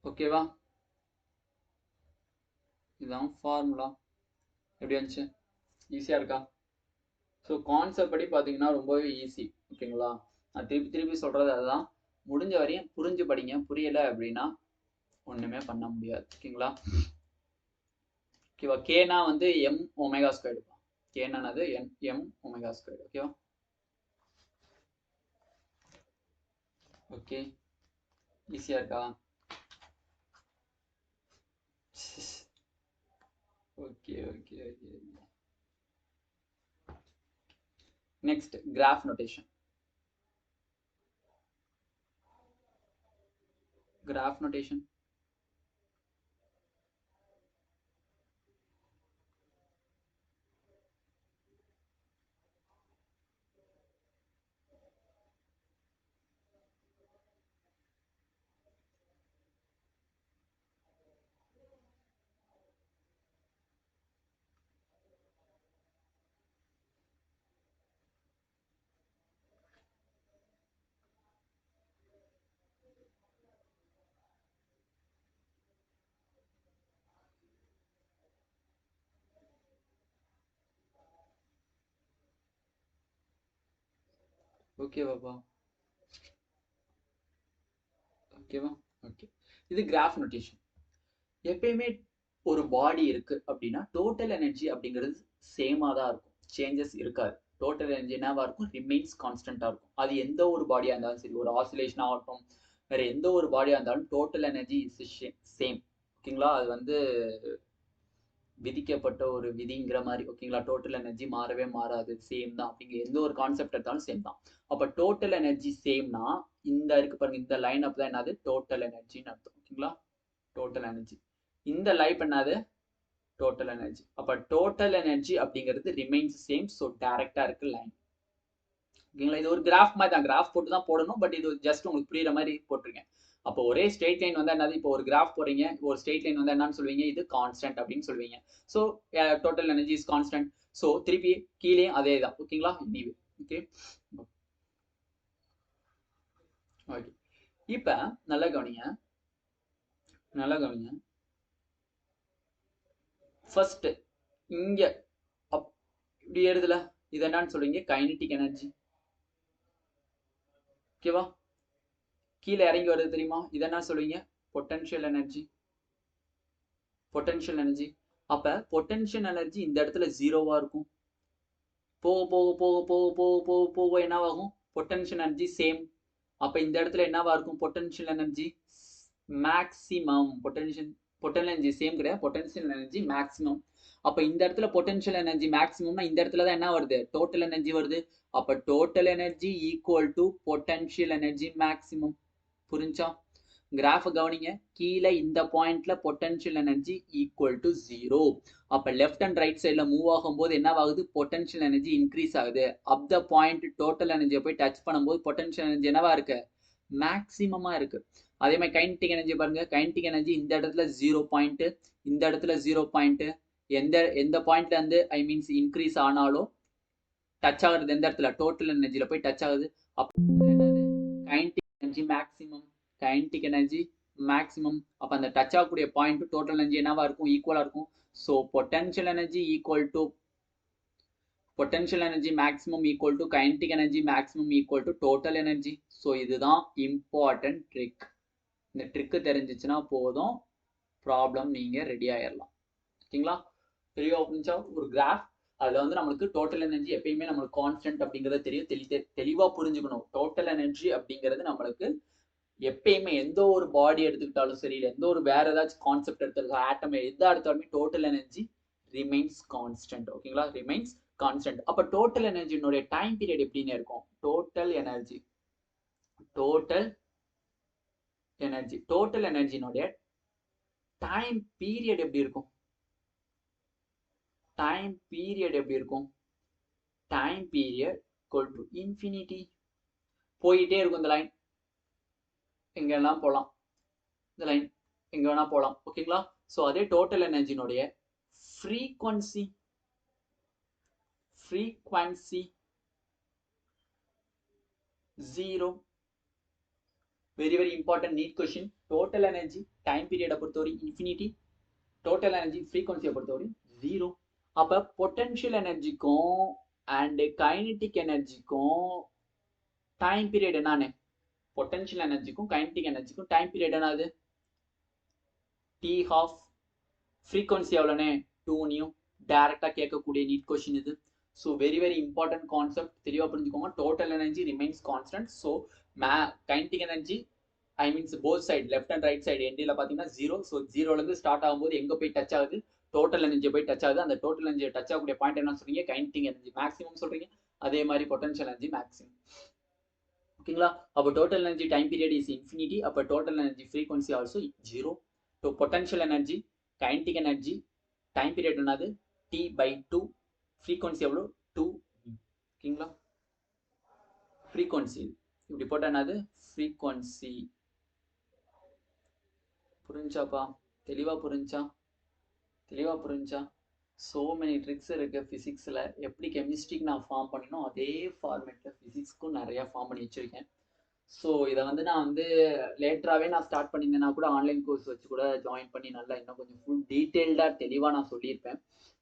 ஓகேவா? இதுதான் ஃபார்முலா. எப்படி வந்துச்சு? ஈஸியா இருக்கா? ஸோ கான்செப்ட் படி பார்த்தீங்கன்னா ரொம்பவே ஈஸி. ஓகேங்களா? நான் திருப்பி திருப்பி சொல்றது அதுதான். முடிஞ்ச வரையும் புரிஞ்சு படிங்க. புரியலை அப்படின்னா ஒண்ணுமே பண்ண முடியாது. ஓகேங்களா? ஓகேவா? கேனா வந்து எம் ஒமேகா ஸ்கொயர்டு. கேனானது எம் ஒமேகா ஸ்கொயர்டு. ஓகேவா? ஓகே. ஈஸியா இருக்கா? Okay okay okay. Next graph notation. Graph notation ஓகேவாப்பா? ஓகேவா? ஓகே. இது கிராஃப் நோட்டேஷன். எப்பயுமே ஒரு பாடி இருக்கு அப்படின்னா டோட்டல் எனர்ஜி அப்படிங்கிறது சேமா தான் இருக்கும். சேஞ்சஸ் இருக்காது. டோட்டல் எனர்ஜி என்னவா இருக்கும்? ரிமைன்ஸ் கான்ஸ்டன்டா இருக்கும். அது எந்த ஒரு பாடியா இருந்தாலும் சரி, ஒரு ஆசிலேஷன் ஆகட்டும், வேற எந்த ஒரு பாடியா இருந்தாலும் டோட்டல் எனர்ஜி இஸ் சேம். ஓகேங்களா? அது வந்து விதிக்கப்பட்ட ஒரு விதிங்கிற மாதிரி. ஓகேங்களா? டோட்டல் எனர்ஜி மாறவே மாறாது, சேம் தான். அப்படிங்கிற எந்த ஒரு கான்செப்ட் எடுத்தாலும் சேம் தான். அப்ப டோட்டல் எனர்ஜி சேம்னா இந்த இருக்கு பாருங்க, இந்த லைன் அப் தான் என்னது? டோட்டல் எனர்ஜின்னு அர்த்தம். ஓகேங்களா? Total energy. இந்த லைன் என்னது? Total energy. அப்ப டோட்டல் எனர்ஜி அப்படிங்கிறது ரிமைன்ஸ் சேம். ஸோ டைரக்டா இருக்கு லைன். ஓகேங்களா? இது ஒரு கிராஃப் மாதிரி தான். கிராஃப் போட்டு தான் போடணும். பட் இது ஜஸ்ட் உங்களுக்கு புரியுற மாதிரி போட்டிருக்கேன். அப்போ ஒரே ஸ்ட்ரெயிட் லைன் வந்து என்னது? இப்போ ஒரு கிராஃப் போடுறீங்க, ஒரு ஸ்ட்ரெயிட் லைன் வந்து என்னன்னு சொல்லுவீங்க? இது கான்ஸ்டன்ட் அப்படின்னு சொல்லுவீங்க. So total energy is constant. So திருப்பி கீழே அதே தான். ஓகேங்களா? Anyway okay. ஓகே. இப்ப நல்லா கவனிங்க, நல்லா கவனிங்க. ஃபர்ஸ்ட் இங்க இப்படி எழுதுல, இது என்னன்னு சொல்றீங்க? Kinetic energy. ஓகேவா? கீழே இறங்கி வருது தெரியுமா? இது என்ன சொல்லுவீங்க? Potential energy. Potential energy. அப்ப பொட்டன்ஷியல் எனர்ஜி இந்த இடத்துல ஜீரோவா இருக்கும். போக போக போக போக போக போக போக என்னவாகும்? Potential energy same. அப்ப இந்த இடத்துல என்னவா இருக்கும்? Potential energy maximum. Potential energy same கிடையாது, பொட்டன்ஷியல் எனர்ஜி மேக்ஸிமம். அப்ப இந்த இடத்துல பொட்டன்ஷியல் எனர்ஜி மேக்ஸிமம்னா இந்த இடத்துல தான் என்ன வருது? டோட்டல் எனர்ஜி வருது. அப்ப total energy equal to potential energy maximum. புரிஞ்சா? கிராஃப் கவனிங்க. கீழே இந்த பாயிண்ட்ல potential energy equal to zero. அப்ப லெஃப்ட் அண்ட் ரைட் சைட்ல மூவ் ஆகும்போது என்ன ஆகுது? பொட்டன்ஷியல் எனர்ஜி இன்க்ரீஸ் ஆகுது. அப் த பாயிண்ட் டோட்டல் எனர்ஜியை போய் டச் பண்ணும்போது பொட்டன்ஷியல் எனர்ஜி என்னவா இருக்கு? மேக்ஸிமமா இருக்கு. அதே மாதிரி கைனடிக் எனர்ஜி பாருங்க. கைனடிக் எனர்ஜி இந்த இடத்துல 0 இந்த இடத்துல 0 எந்த எந்த பாயிண்ட்ல இருந்து ஐ மீன்ஸ் இன்க்ரீஸ் ஆனாலும் டச் ஆகுறது எந்த இடத்துல? டோட்டல் எனர்ஜில போய் டச் ஆகுது. அப்ப kinetic energy maximum. Kinetic energy maximum. அப்ப அந்த டச் ஆகக்கூடிய பாயிண்ட் டோட்டல் எனர்ஜி என்னவா இருக்கும்? ஈக்குவலா இருக்கும். So potential energy equal to potential energy maximum equal to kinetic energy maximum equal to total energy. So இதுதான் இம்பார்ட்டன்ட் ட்ரிக். இந்த ட்ரிக்கு தெரிஞ்சிச்சுன்னா போதும், ப்ராப்ளம் நீங்க ரெடி ஆயிடலாம். ஓகேங்களா? தெளிவா புரிஞ்சா? ஒரு கிராஃப், அதுல வந்து நம்மளுக்கு டோட்டல் எனர்ஜி எப்பயுமே நம்மளுக்கு கான்ஸ்டன்ட் அப்படிங்கிறது தெரியும். தெளிவா புரிஞ்சுக்கணும். டோட்டல் எனர்ஜி அப்படிங்கிறது நம்மளுக்கு எப்பயுமே எந்த ஒரு பாடி எடுத்துக்கிட்டாலும் சரி, இல்லை எந்த ஒரு வேற ஏதாச்சும் கான்செப்ட் எடுத்துக்கிட்டாலும், ஆட்டம் எதா எடுத்தாலுமே டோட்டல் எனர்ஜி ரிமைன்ஸ் கான்ஸ்டன்ட். ஓகேங்களா? Remains constant. அப்ப டோட்டல் எனர்ஜினுடைய டைம் பீரியட் எப்படின்னு இருக்கும்? டோட்டல் எனர்ஜினுடைய டைம் பீரியட் எப்படி இருக்கும்? Time period equal to infinity. போயிட்டே இருக்கும் இந்த லைன். எங்கெல்லாம் போலாம், இந்த லைன் எங்க வேணா போலாம். ஓகேங்களா? சோ அதே டோட்டல் எனர்ஜினுடைய frequency zero. Very very important NEET question. Total energy time பீரியடை பொறுத்தவரை இன்ஃபினிட்டி, டோட்டல் எனர்ஜி ஃப்ரீக்வன்சியை பொறுத்தவரை ஜீரோ. அப்ப பொட்டன்ஷியல் எனர்ஜிக்கும் அண்ட் கைனடிக் எனர்ஜிக்கும் டைம் பீரியட் என்னன்னு? பொட்டன்ஷியல் எனர்ஜிக்கும் கைனடிக் எனர்ஜிக்கும் டைம் பீரியட் என்னது? T half. ஃப்ரீக்வன்சி எவ்வளோனே? 2 டைரக்டா கேட்கக்கூடிய நீட் கொஸ்டின் இது. So very very important concept, தெளிவாக புரிஞ்சுக்கோங்க. Total energy remains constant. So kinetic energy I means both side left and right side எண்டில் பார்த்தீங்கன்னா ஜீரோ. ஸோ ஜீரோலேருந்து ஸ்டார்ட் ஆகும்போது எங்கே போய் டச் ஆகுது? டோட்டல் எனர்ஜி போய் டச் ஆகுது. அந்த டோட்டல் எனர்ஜி டச் ஆகக்கூடிய பாயிண்ட் என்ன சொல்றீங்க? கைனடிக் எனர்ஜி மேக்ஸிமம் சொல்றீங்க. அதே மாதிரி பொட்டன்ஷியல் எனர்ஜி மேக்ஸிமம். ஓகேங்களா? அப்போ total energy time period is infinity. அப்போ total energy frequency also zero. So potential energy kinetic energy time period என்னது? T/2. ஃப்ரீக்வன்சி எவ்வளோ? 2. ஓகேங்களா? ஃப்ரீக்வன்சி இப்படி போட்டா என்னது? ஃப்ரீக்வன்சி. புரிஞ்சாப்பா? தெளிவா புரிஞ்சா? சோ மெனி ட்ரிக்ஸ் இருக்கு பிசிக்ஸ்ல. எப்படி கெமிஸ்ட்ரிக்கு நான் ஃபார்ம் பண்ணணும் அதே ஃபார்மேட்ல பிசிக்ஸ்க்கும் நிறைய ஃபார்ம் பண்ணி வச்சிருக்கேன். ஸோ இதை வந்து நான் வந்து லேட்டராகவே நான் ஸ்டார்ட் பண்ணியிருந்தேன்னா கூட ஆன்லைன் கோர்ஸ் வச்சு கூட ஜாயின் பண்ணி நல்லா இன்னும் கொஞ்சம் ஃபுல் டீட்டெயில்டாக தெளிவாக நான் சொல்லியிருப்பேன்.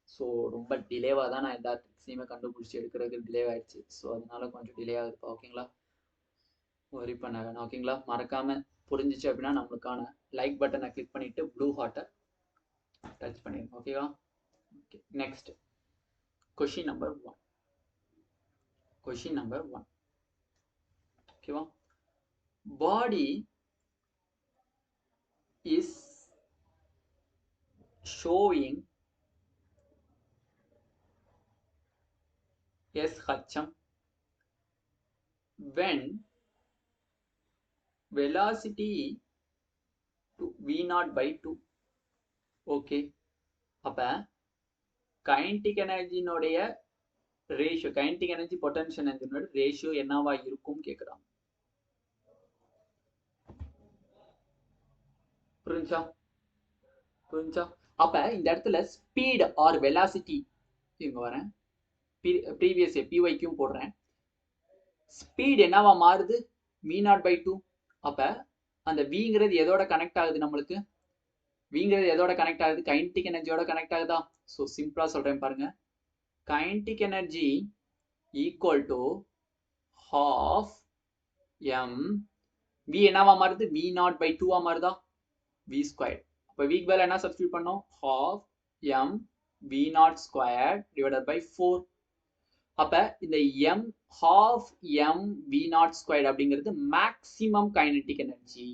ஸோ ரொம்ப டிலேவாக தான் நான் எல்லா ட்ரிக்ஸையுமே கண்டுபிடிச்சி எடுக்கிறதுக்கு டிலே ஆயிடுச்சு. ஸோ அதனால கொஞ்சம் டிலே ஆகுதுப்பா. ஓகேங்களா, வரி பண்ண வேணாம். ஓகேங்களா, மறக்காம புரிஞ்சிச்சு அப்படின்னா நம்மளுக்கான லைக் பட்டனை கிளிக் பண்ணிட்டு ப்ளூ ஹார்ட்டை டச் பண்ணிடுங்க. ஓகேவா? Okay, next question number 1. Question number 1. ஓகேவா? Body is showing SHM when velocity to V0 by 2. Okay, அப்ப கைனடிக் எனர்ஜினுடைய ரேஷியோ, கைனடிக் எனர்ஜி பொட்டன்ஷியல் எனர்ஜினோட ரேஷியோ என்னவா இருக்கும் கேக்குறாங்க. புரிஞ்சா? புரிஞ்சா? அப்ப இந்த இடத்துல ஸ்பீட் ஆர் வெலாசிட்டி, இங்க வரேன், ப்ரீவியஸ் பிஒய்க்கும் போடுறேன். ஸ்பீட் என்னவா மாறுது? V0/2. அப்ப அந்த விங்கிறது எதோட கனெக்ட் ஆகுது? நம்மளுக்கு விங்கிறது எதோட கனெக்ட் ஆகுது? கைனடிக் எனர்ஜியோட கனெக்ட் ஆகுதா? ஸோ சிம்பிளா சொல்றேன் பாருங்க. Kinetic energy equal to half m, v என்னவா மாறுது? V0/2 மாறுதா? V square. அப்ப வீக் வேலை என்ன சப்ஸ்டியூட் பண்ணோம்? Half m V0 square divided by 4. அப்ப இந்த m half m V0 square அப்படிங்கிறது maximum kinetic energy.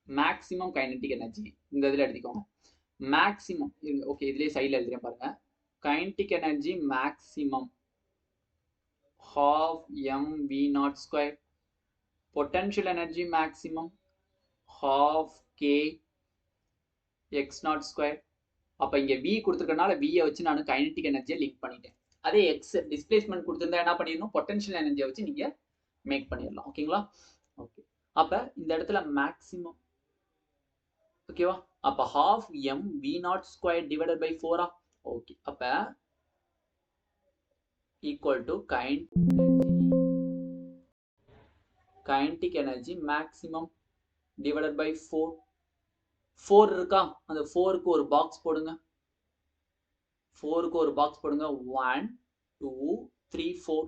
Maximum kinetic energy இந்த இதுல எடுத்துக்கோங்க. மேக்ஸிமம், ஓகே, இதுலயே சைடுல எழுதுறேன் பாருங்க. Kinetic energy maximum half m V0 square. Potential energy maximum half k x0 square. அப்ப இங்க v கொடுத்திருக்கனால v வச்சு நான் கைனடிக் எனர்ஜியை லிங்க் பண்ணிட்டேன். அதே x டிஸ்பிளேஸ்மென்ட் கொடுத்திருந்தா என்ன பண்ணிடணும்? பொட்டன்ஷியல் எனர்ஜியை வச்சு நீங்க மேக் பண்ணிடலாம். ஓகேங்களா? ஓகே, அப்ப இந்த இடத்துல மேக்ஸிமம். ஓகேவா? அப்ப half m V0 square divided by 4. Okay, அப்ப equal to kinetic energy maximum divided by 4. 4 இருக்கா? அந்த 4க்கு ஒரு பாக்ஸ் போடுங்க. 4க்கு ஒரு பாக்ஸ் போடுங்க. 1 2 3 4.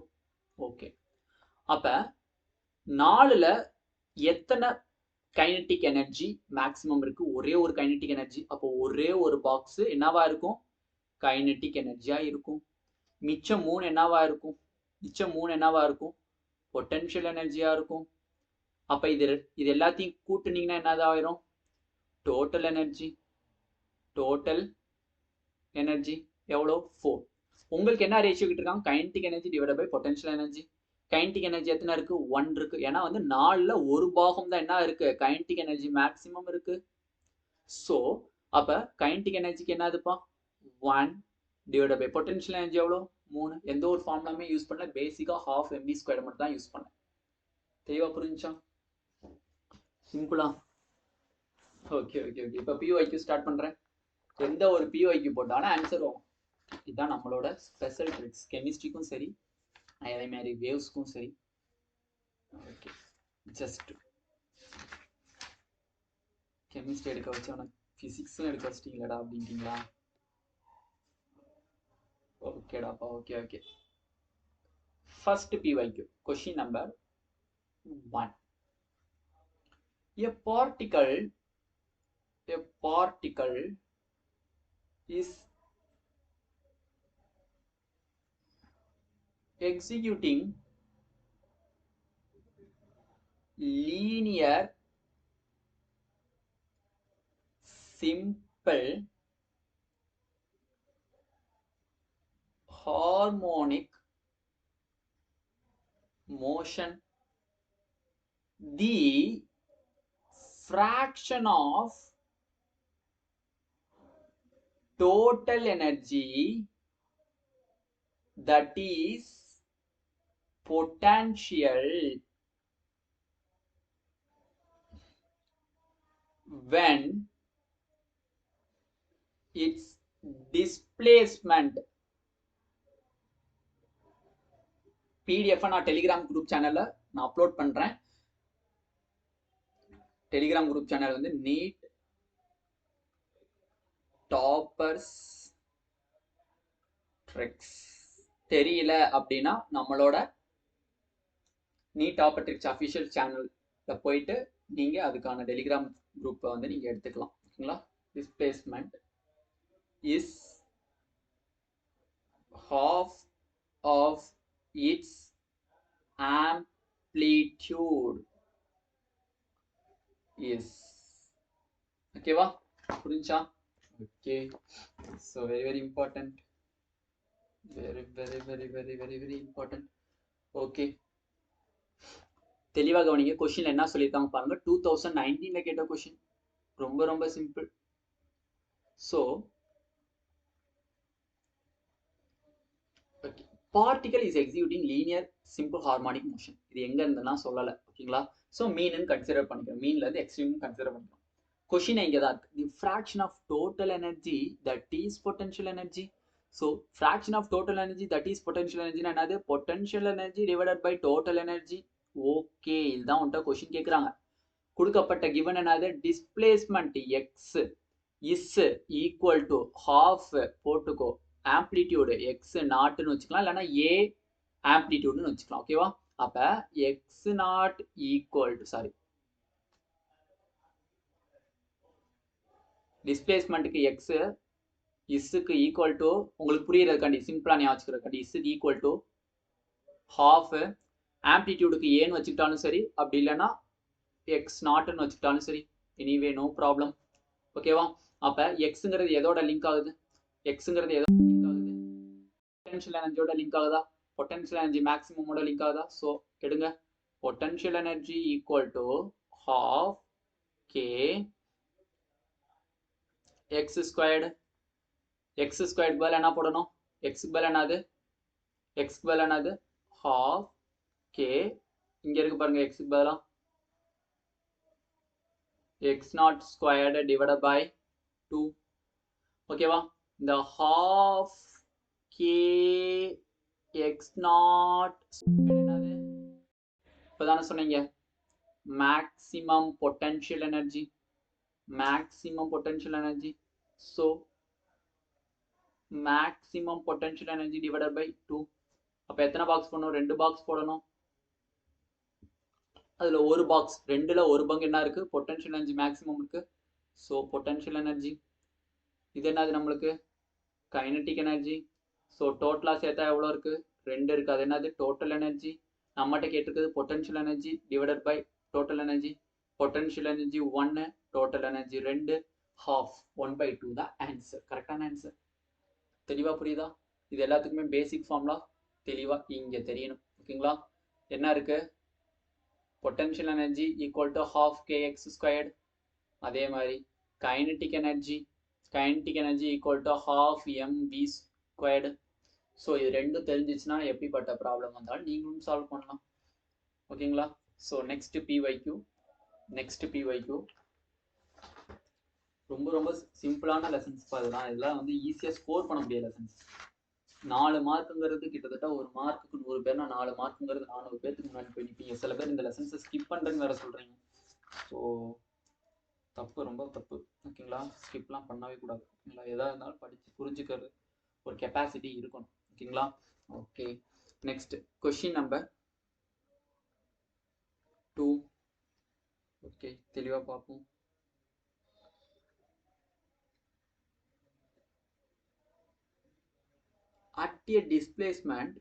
ஓகே, அப்ப 4ல எத்தனை கைனடிக் எனர்ஜி மேக்ஸிமம் இருக்கு? ஒரே ஒரு கைனடிக் எனர்ஜி. அப்போ ஒரே ஒரு பாக்ஸ் என்னவா இருக்கும்? கைனடிக் எனர்ஜியா இருக்கும். மிச்சம் 3 என்னவா இருக்கும்? மிச்சம் 3 என்னவா இருக்கும்? பொட்டன்ஷியல் எனர்ஜியா இருக்கும். அப்ப இது எல்லாத்தையும் கூட்டுனீங்கன்னா என்னதான் ஆயிரும்? Total energy. டோட்டல் எனர்ஜி எவ்வளோ? 4. உங்களுக்கு என்ன ரேஷியோ கிட்டிருக்காங்க? Kinetic energy divide by potential energy. Kinetic energy எத்தனை இருக்கு? 1 இருக்கு. ஏன்னா வந்து 4ல ஒரு பாகம் தான் என்ன இருக்கு? கைனடிக் எனர்ஜி மேக்ஸிமம் இருக்கு. ஸோ அப்ப கைனடிக் எனர்ஜிக்கு என்னதுப்பா? 1 டிவைட் பை பொட்டன்ஷியல் எனர்ஜி எவ்வளோ? 3. எந்த ஒரு ஃபார்முலாமே யூஸ் பண்ணல. பேசிக்கா half mv ஸ்கொயர் மட்டும் தான் யூஸ் பண்ணேன். தெளிவா புரிஞ்சா? சிம்பிளா? Okay okay okay. இப்போ பிஒய்க்கு ஸ்டார்ட் பண்றேன். எந்த ஒரு பிஒய்க்கு போட்டாலும் ஆன்சர் வரும். இதுதான் நம்மளோட ஸ்பெஷல் ட்ரிக்ஸ். கெமிஸ்ட்ரிக்கும் சரி, அதே மாதிரி வேவ்ஸ்க்கும் சரி. ஓகே, ஜஸ்ட் கெமிஸ்ட்ரி எடுக்க வச்சு உனக்கு பிசிக்ஸும் எடுக்க வச்சிட்டீங்களா அப்படின்ட்டீங்களா? ஓகேடாப்பா, ஓகே ஓகே. ஃபர்ஸ்ட் பிஒய்க்கு question number 1. A particle is executing linear simple harmonic motion. The fraction of total energy that is potential when its displacement. PDF நான் டெலிகிராம் குரூப் சேனல்ல நான் அப்லோட் பண்றேன். டெலிகிராம் குரூப் சேனல் வந்து நீட் டாப்பர்ஸ் ட்ரிக்ஸ் தெரியல அப்படின்னா நம்மளோட நீ டாப்பர் ட்ரிக்ஸ் அஃபிஷியல் சேனல்ல போயிட்டு நீங்க அதுக்கான டெலிகிராம் குரூப்பை வந்து நீங்க எடுத்துக்கலாம். ஓகேங்களா? Displacement is half of its amplitude is. ஓகேவா? புரிஞ்சா? Okay. So very important. Very important. Okay, தெளிவாக கவனிங்க. கொஸ்டின்ல என்ன சொல்லியிருக்காங்க பாருங்க. 2019ல கேட்ட கொஸ்டின் ரொம்ப simple. So particle is executing linear simple harmonic motion. இது எங்க இருந்துன்னா சொல்லலை. ஓகேங்களா? ஸோ மீன் கன்சிடர் பண்ணிக்கிறோம். மீன்ல இருந்து எக்ஸ்ட்ரீம் கன்சிடர் பண்ணிக்கிறோம். கொஸ்டின் இங்கே தான் இருக்கு. The fraction of total energy that is potential energy. So fraction of total energy that is potential எனர்ஜினா என்னது? Potential energy divided by total energy. Okay, இதுதான் உன்ட்ட கொஸ்டின் கேட்குறாங்க. கொடுக்கப்பட்ட கிவன் என்னது? Displacement x is equal to half போட்டுக்கோ ஆம்ப்ளிடியூடு எக்ஸ் நாட்னு வச்சுக்கலாம், இல்லைன்னா ஏ ஆம்ப்ளிடியூட்னு வச்சுக்கலாம். ஓகேவா? அப்ப எக்ஸ் நாட் ஈக்குவல் டு டிஸ்பிளேஸ்மெண்ட்டுக்கு எக்ஸ் இஸ்ஸுக்கு ஈக்குவல் டு, உங்களுக்கு புரியுறதுக்காண்டி சிம்பிளா ஞாபகம் வச்சுக்கிறதுக்காண்டி இஸ்ஸுக்கு ஈக்குவல் டு ஹாஃப் ஆம்ப்ளிடியூடுக்கு ஏன்னு வச்சுக்கிட்டாலும் சரி, அப்படி இல்லைன்னா எக்ஸ் நாட்னு வச்சுக்கிட்டாலும் சரி, எனிவே நோ ப்ராப்ளம். ஓகேவா? அப்ப எக்ஸுங்கிறது எதோட லிங்க் ஆகுது? எக்ஸுங்கிறது எதோட லிங்க் ஆகுது? பொட்டன்ஷியல் எனர்ஜியோட லிங்க் ஆகுதா? பொட்டன்ஷியல் எனர்ஜி மேக்ஸிமமோட லிங்க் ஆகுதா? ஸோ எடுங்க. Potential energy equal to half K X squared. X squared பதில் என்ன போடணும்? எக்ஸுக்கு பதில் என்னது? எக்ஸுக்கு பதில் என்னது? Half K. இங்க இருக்கு பாருங்க, எக்ஸுக்கு பதிலா X not squared divided by 2. ஓகேவா? இந்த ஹாஃப் கே எக்ஸ் நாட் என்னது? இப்பதானே சொன்னீங்க maximum potential energy. Maximum potential energy. So maximum potential energy divided by 2. அப்ப எத்தனை பாக்ஸ் போடணும்? 2 பாக்ஸ் போடணும். அதுல ஒரு பாக்ஸ், 2ல ஒரு பங்கு என்ன இருக்கு? பொட்டன்ஷியல் எனர்ஜி மேக்ஸிமம் இருக்கு. ஸோ பொட்டன்ஷியல் எனர்ஜி இது என்னது நம்மளுக்கு? Kinetic energy. ஸோ டோட்டலா சேர்த்தா எவ்வளோ இருக்கு? 2 இருக்கு. அது என்னது? Total energy. நம்மகிட்ட கேட்டிருக்குது potential energy divided by total energy. Potential energy 1, total energy 2, half 1/2 தான் ஆன்சர். கரெக்டான ஆன்சர். தெளிவா புரியுதா? இது எல்லாத்துக்குமே பேசிக் ஃபார்முலா தெளிவா இங்க தெரியணும். ஓகேங்களா? என்ன இருக்கு? Potential energy equal to half K X squared. அதே மாதிரி kinetic energy equal to half m we squared. So இது ரெண்டும் தெரிஞ்சிச்சுன்னா எப்படிப்பட்ட ப்ராப்ளம் வந்தாலும் நீங்களும் சால்வ் பண்ணலாம். ஓகேங்களா? So next PYQ. ரொம்ப சிம்பிளான லெசன்ஸ் அதெல்லாம். இதெல்லாம் வந்து ஈஸியாக ஸ்கோர் பண்ண முடியாத லெசன்ஸ். 4 மார்க்குங்கிறது கிட்டத்தட்ட ஒரு மார்க்குக்கு 100 பேர்னா 4 மார்க்குங்கிறது 400 பேருக்கு முன்னாடி போய் நிற்பீங்க. சில பேர் இந்த லெசன்ஸை ஸ்கிப் பண்ணுறேன்னு வேற சொல்றீங்க. ஸோ தப்பு, ரொம்ப தப்பு. ஓகேங்களா? ஸ்கிப்லாம் பண்ணவே கூடாது. ஓகேங்களா? எதாக இருந்தாலும் படித்து புரிஞ்சுக்கிறது ஒரு கெப்பாசிட்டி இருக்கணும். ஓகேங்களா? Okay, next question number 2. Okay, தெளிவாக பார்ப்போம். At a displacement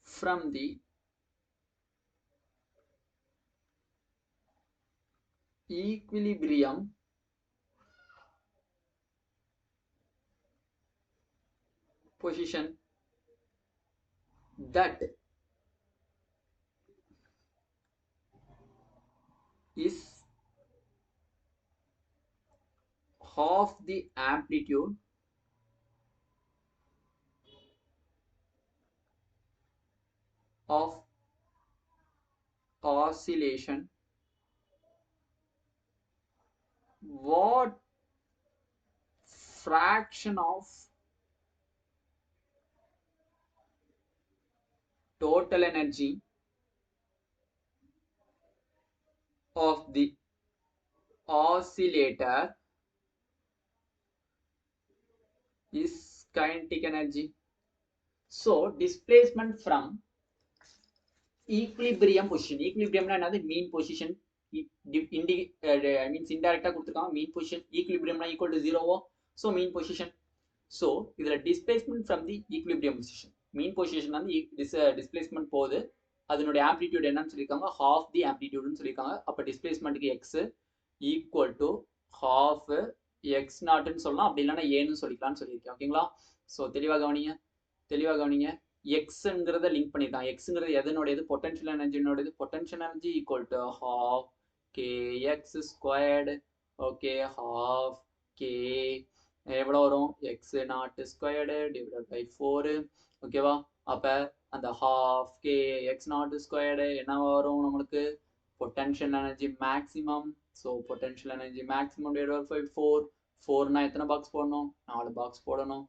from the equilibrium position that is half the amplitude of oscillation, what fraction of total energy of the oscillator is kinetic energy. So displacement from equilibrium position. Equilibrium mean position. Means indirect mean position. Equilibrium equal to 0. So mean position. So this displacement from the equilibrium position. Mean position and this displacement போது அதனுடைய amplitude என்னன்னு சொல்லிருக்காங்க half the amplitude னு சொல்லிருக்காங்க. அப்ப displacementக்கு x equal to half x naught னு சொல்லலாம். அப்படி இல்லனா a னு சொல்லிக்கலாம்னு சொல்லிருக்கேன். ஓகேங்களா? சோ தெளிவா கவனிங்க. xங்கிறத லிங்க் பண்ணிருக்காங்க. xங்கிறது எதனுடையது? பொட்டன்ஷியல் எனர்ஜியோடது. Potential energy equal to half kx squared. Okay, half k எவ்வளவு வரும்? x naught squared divided by 4. ஓகேவா? அப்ப அந்த half k x naught squared என்ன வரும் நமக்கு? potential energy maximum. So potential energy maximum divided by 4. 4 னா எத்தனை பாக்ஸ் போடணும்? 4 பாக்ஸ் போடணும்.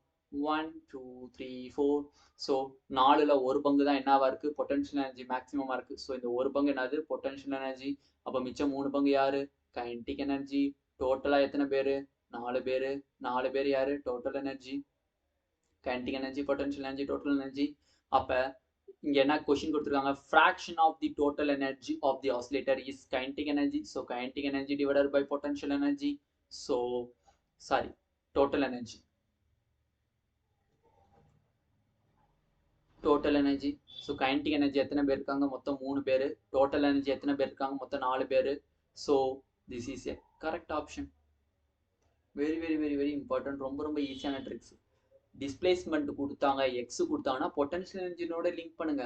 1 2 3 4. ஸோ 4ல் ஒரு பங்கு தான் என்னவா இருக்கு? பொட்டன்ஷியல் எனர்ஜி மேக்ஸிமமா இருக்கு. ஸோ இந்த ஒரு பங்கு என்னது? Potential energy. அப்ப மிச்சம் 3 பங்கு யாரு? Kinetic energy. டோட்டலா எத்தனை பேரு? 4 பேரு. 4 பேர் யாரு? Total energy. Kinetic energy, potential energy, total energy. அப்ப இங்க என்ன கொஸ்டின் கொடுத்திருக்காங்க? fraction of the total energy of the oscillator is kinetic energy. So kinetic energy divided by potential energy. So sorry, total energy. Total energy. So kinetic energy எத்தனை பேர் இருக்காங்க? மொத்தம் 3 பேர். டோட்டல் எனர்ஜி எத்தனை பேர் இருக்காங்க? மொத்தம் 4 பேர். So this is a correct option. Very very very very important. ரொம்ப ரொம்ப ஈஸியான ட்ரிக்ஸ். டிஸ்பிளேஸ்மெண்ட் கொடுத்தாங்க, எக்ஸ் கொடுத்தாங்கன்னா பொட்டன்ஷியல் எனர்ஜியோட லிங்க் பண்ணுங்க.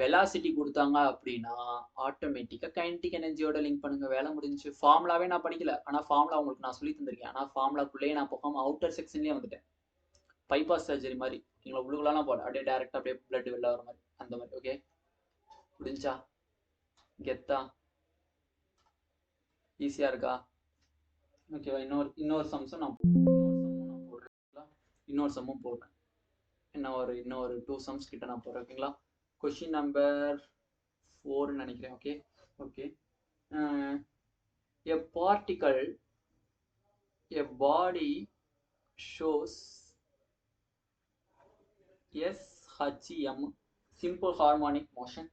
வெலாசிட்டி கொடுத்தாங்க அப்படின்னா ஆட்டோமேட்டிக்கா கைனடிக் எனர்ஜியோட லிங்க் பண்ணுங்க. வேலை முடிஞ்சு. ஃபார்முலாவே நான் படிக்கல, ஆனா ஃபார்முலா உங்களுக்கு நான் சொல்லி தந்திருக்கேன். ஆனா ஃபார்முலாக்குள்ளேயே நான் போகாம அவுட்டர் செக்ஷன்லயே வந்துட்டேன். பைபாஸ் சர்ஜரி மாதிரி. நீங்களா உள்ளுக்குலாம் போல அப்படியே டைரக்டா அப்படியே பிளட் வெளில வர மாதிரி, அந்த மாதிரி. ஓகே, புரிஞ்சா? கெத்தா? ஈஸியா இருக்கா? ஓகேவா? இன்னொரு சம்ஸும் நான் போடுறேன். இன்னொரு சம்மும் போடுறேன். இன்னொரு 2 சம்ஸ் கிட்ட நான் போடுறேன். ஓகேங்களா? கொஸ்டின் நம்பர் 4 நினைக்கிறேன். Okay okay. a particle, a body shows SHM, simple harmonic motion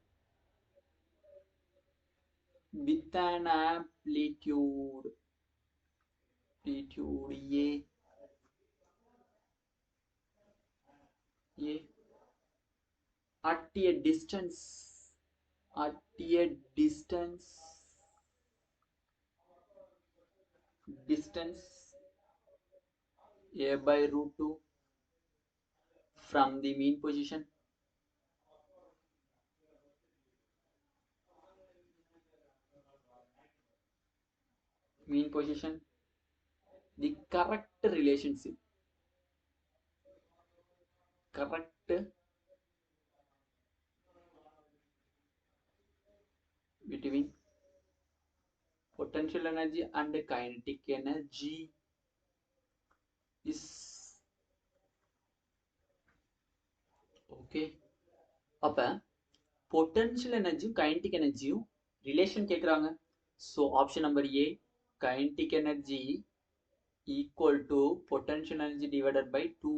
with an amplitude A at a distance A by root 2 from the mean position. The correct relationship between potential energy and kinetic energy is okay. அப்ப potential energy kinetic energy relation கேக்குறாங்க. So option number A, kinetic energy equal to potential energy divided by 2.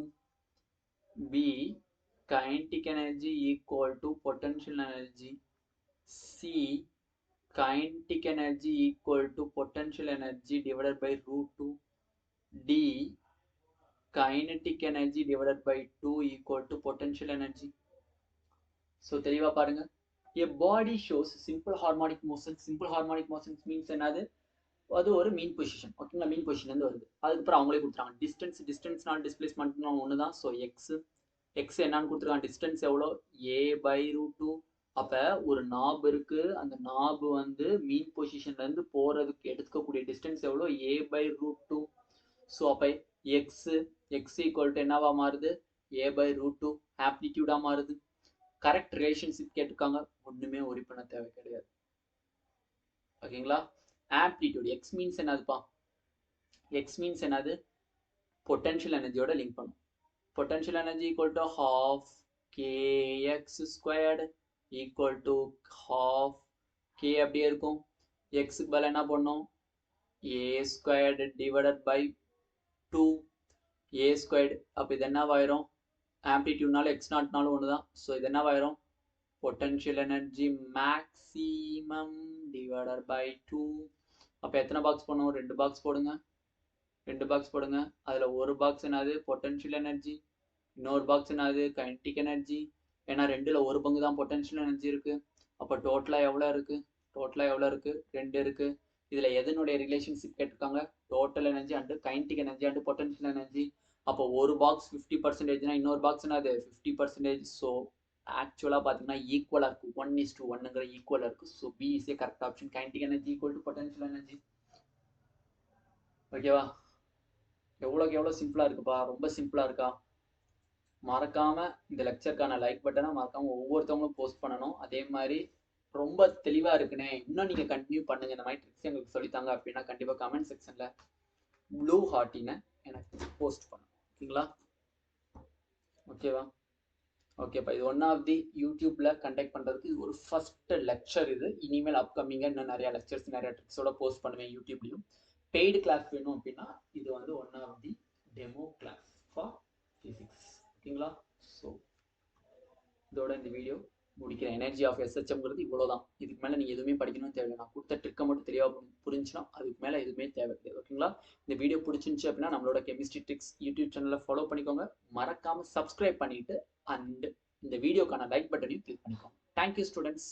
B, kinetic energy equal to potential energy. C, kinetic energy equal to potential energy divided by root 2. D, kinetic energy divided by 2 equal to potential energy. So தெளிவா பாருங்க. A body shows simple harmonic motion. Simple harmonic motion means என்னது? அது ஒரு மீன் பொசிஷன். ஓகேங்களா? மீன் பொசிஷன்ல இருந்து வருது. அதுக்கப்புறம் அவங்களே கொடுத்துறாங்க டிஸ்டன்ஸ்னால டிஸ்பிளேஸ்மெண்ட் ஒன்று தான். ஸோ எக்ஸ் என்னன்னு கொடுத்துருக்காங்க? டிஸ்டன்ஸ் எவ்வளோ? A by root 2. அப்ப ஒரு நாப் இருக்கு. அந்த நாப் வந்து மீன் பொசிஷன்ல இருந்து போறதுக்கு எடுத்துக்கக்கூடிய டிஸ்டன்ஸ் எவ்வளோ? A by root 2. ஸோ அப்ப எக்ஸ் ஈக்குவல் டு என்னவா மாறுது? A by root 2 ஆம்ப்ளிடியூடா மாறுது. கரெக்ட் ரிலேஷன்ஷிப் கேட்டிருக்காங்க. ஒண்ணுமே ஒரி பண்ண தேவை கிடையாது. ஓகேங்களா? ஆம்ப்ளிடியூட் எக்ஸ் மீன்ஸ் என்னதுப்பா? எக்ஸ் மீன்ஸ் என்னது? பொட்டன்ஷியல் எனர்ஜியோட லிங்க் பண்ணும். Potential energy equal to half kx squared equal to half k அப்படியே இருக்கும். எக்ஸுக்கு பதில் என்ன பண்ணணும், a squared divided by 2 a squared. அப்போ இது என்னவாயிரும், ஆம்ப்ளிடியூட்னாலும் எக்ஸ் நாட்னாலும் ஒன்று தான். ஸோ இது என்னவாயிரும், potential energy maximum divided by 2. அப்போ எத்தனை பாக்ஸ் போடணும், 2 பாக்ஸ் போடுங்க, 2 பாக்ஸ் போடுங்க. அதில் ஒரு பாக்ஸ் என்னது பொட்டன்ஷியல் எனர்ஜி, இன்னொரு பாக்ஸ் என்னது கைனடிக் எனர்ஜி. ஏன்னா 2ல் ஒரு பங்கு தான் பொட்டன்ஷியல் எனர்ஜி இருக்கு. அப்போ டோட்டலாக எவ்வளோ இருக்கு, டோட்டலாக எவ்வளோ இருக்கு, 2 இருக்கு. இதில் எதனுடைய ரிலேஷன்ஷிப் கேட்டிருக்காங்க, total energy and kinetic energy and potential energy. அப்போ ஒரு பாக்ஸ் 50%, இன்னொரு பாக்ஸ் என்னது 50%. ஸோ ஆக்சுவலாக பார்த்தீங்கன்னா ஈக்குவலாக இருக்குது, 1:1ங்கிற ஈக்குவலாக இருக்குது. So B is A correct option, kinetic energy equal to potential energy. ஓகேவா, எவ்வளோக்கு எவ்வளோ சிம்பிளாக இருக்குப்பா, ரொம்ப சிம்பிளாக இருக்கா. மறக்காம இந்த லெக்சருக்கான லைக் பட்டனை மறக்காம ஒவ்வொருத்தவங்களும் போஸ்ட் பண்ணணும். அதே மாதிரி ரொம்ப தெளிவாக இருக்குனே, இன்னும் நீங்கள் கண்டினியூ பண்ணுங்க, இந்த மாதிரி ட்ரிக்ஸ் எங்களுக்கு சொல்லித்தாங்க அப்படின்னா கண்டிப்பாக கமெண்ட் செக்ஷனில் ப்ளூ ஹார்ட்டினை எனக்கு போஸ்ட் பண்ணுங்க. ஓகேங்களா, ஓகேவா, ஓகேப்பா. இது ஒன் ஆஃப் தி யூடியூப்ல கண்டக்ட் பண்ணுறதுக்கு இது ஒரு ஃபர்ஸ்ட் லெக்சர். இது இனிமேல் அப்கமிங்காக இன்னும் நிறைய லெக்சர்ஸ் நிறைய ட்ரிக்ஸோட போஸ்ட் பண்ணுவேன் யூடியூப்லையும். பெய்டு கிளாஸ் வேணும் அப்படின்னா இது வந்து one of the demo class for physics. ஓகேங்களா, ஸோ இதோட இந்த வீடியோ முடிக்கிறேன். எனர்ஜி ஆஃப் எஸ்ஹெச்எம்ங்கிறது இவ்வளோதான். இதுக்கு மேலே நீங்கள் எதுவுமே படிக்கணும் தேவையில்லை. நான் கொடுத்த ட்ரிக்கை மட்டும் தெளிவாக புரிஞ்சுன்னா அதுக்கு மேலே எதுவுமே தேவை கிடையாது. ஓகேங்களா, இந்த வீடியோ பிடிச்சிருந்துச்சு அப்படின்னா நம்மளோட கெமிஸ்ட்ரி ட்ரிக்ஸ் யூடியூப் சேனலில் ஃபாலோ பண்ணிக்கோங்க. மறக்காமல் சப்ஸ்கிரைப் பண்ணிவிட்டு அண்ட் இந்த வீடியோக்கான லைக் பட்டனையும் கிளிக் பண்ணிக்கோங்க. Thank you students.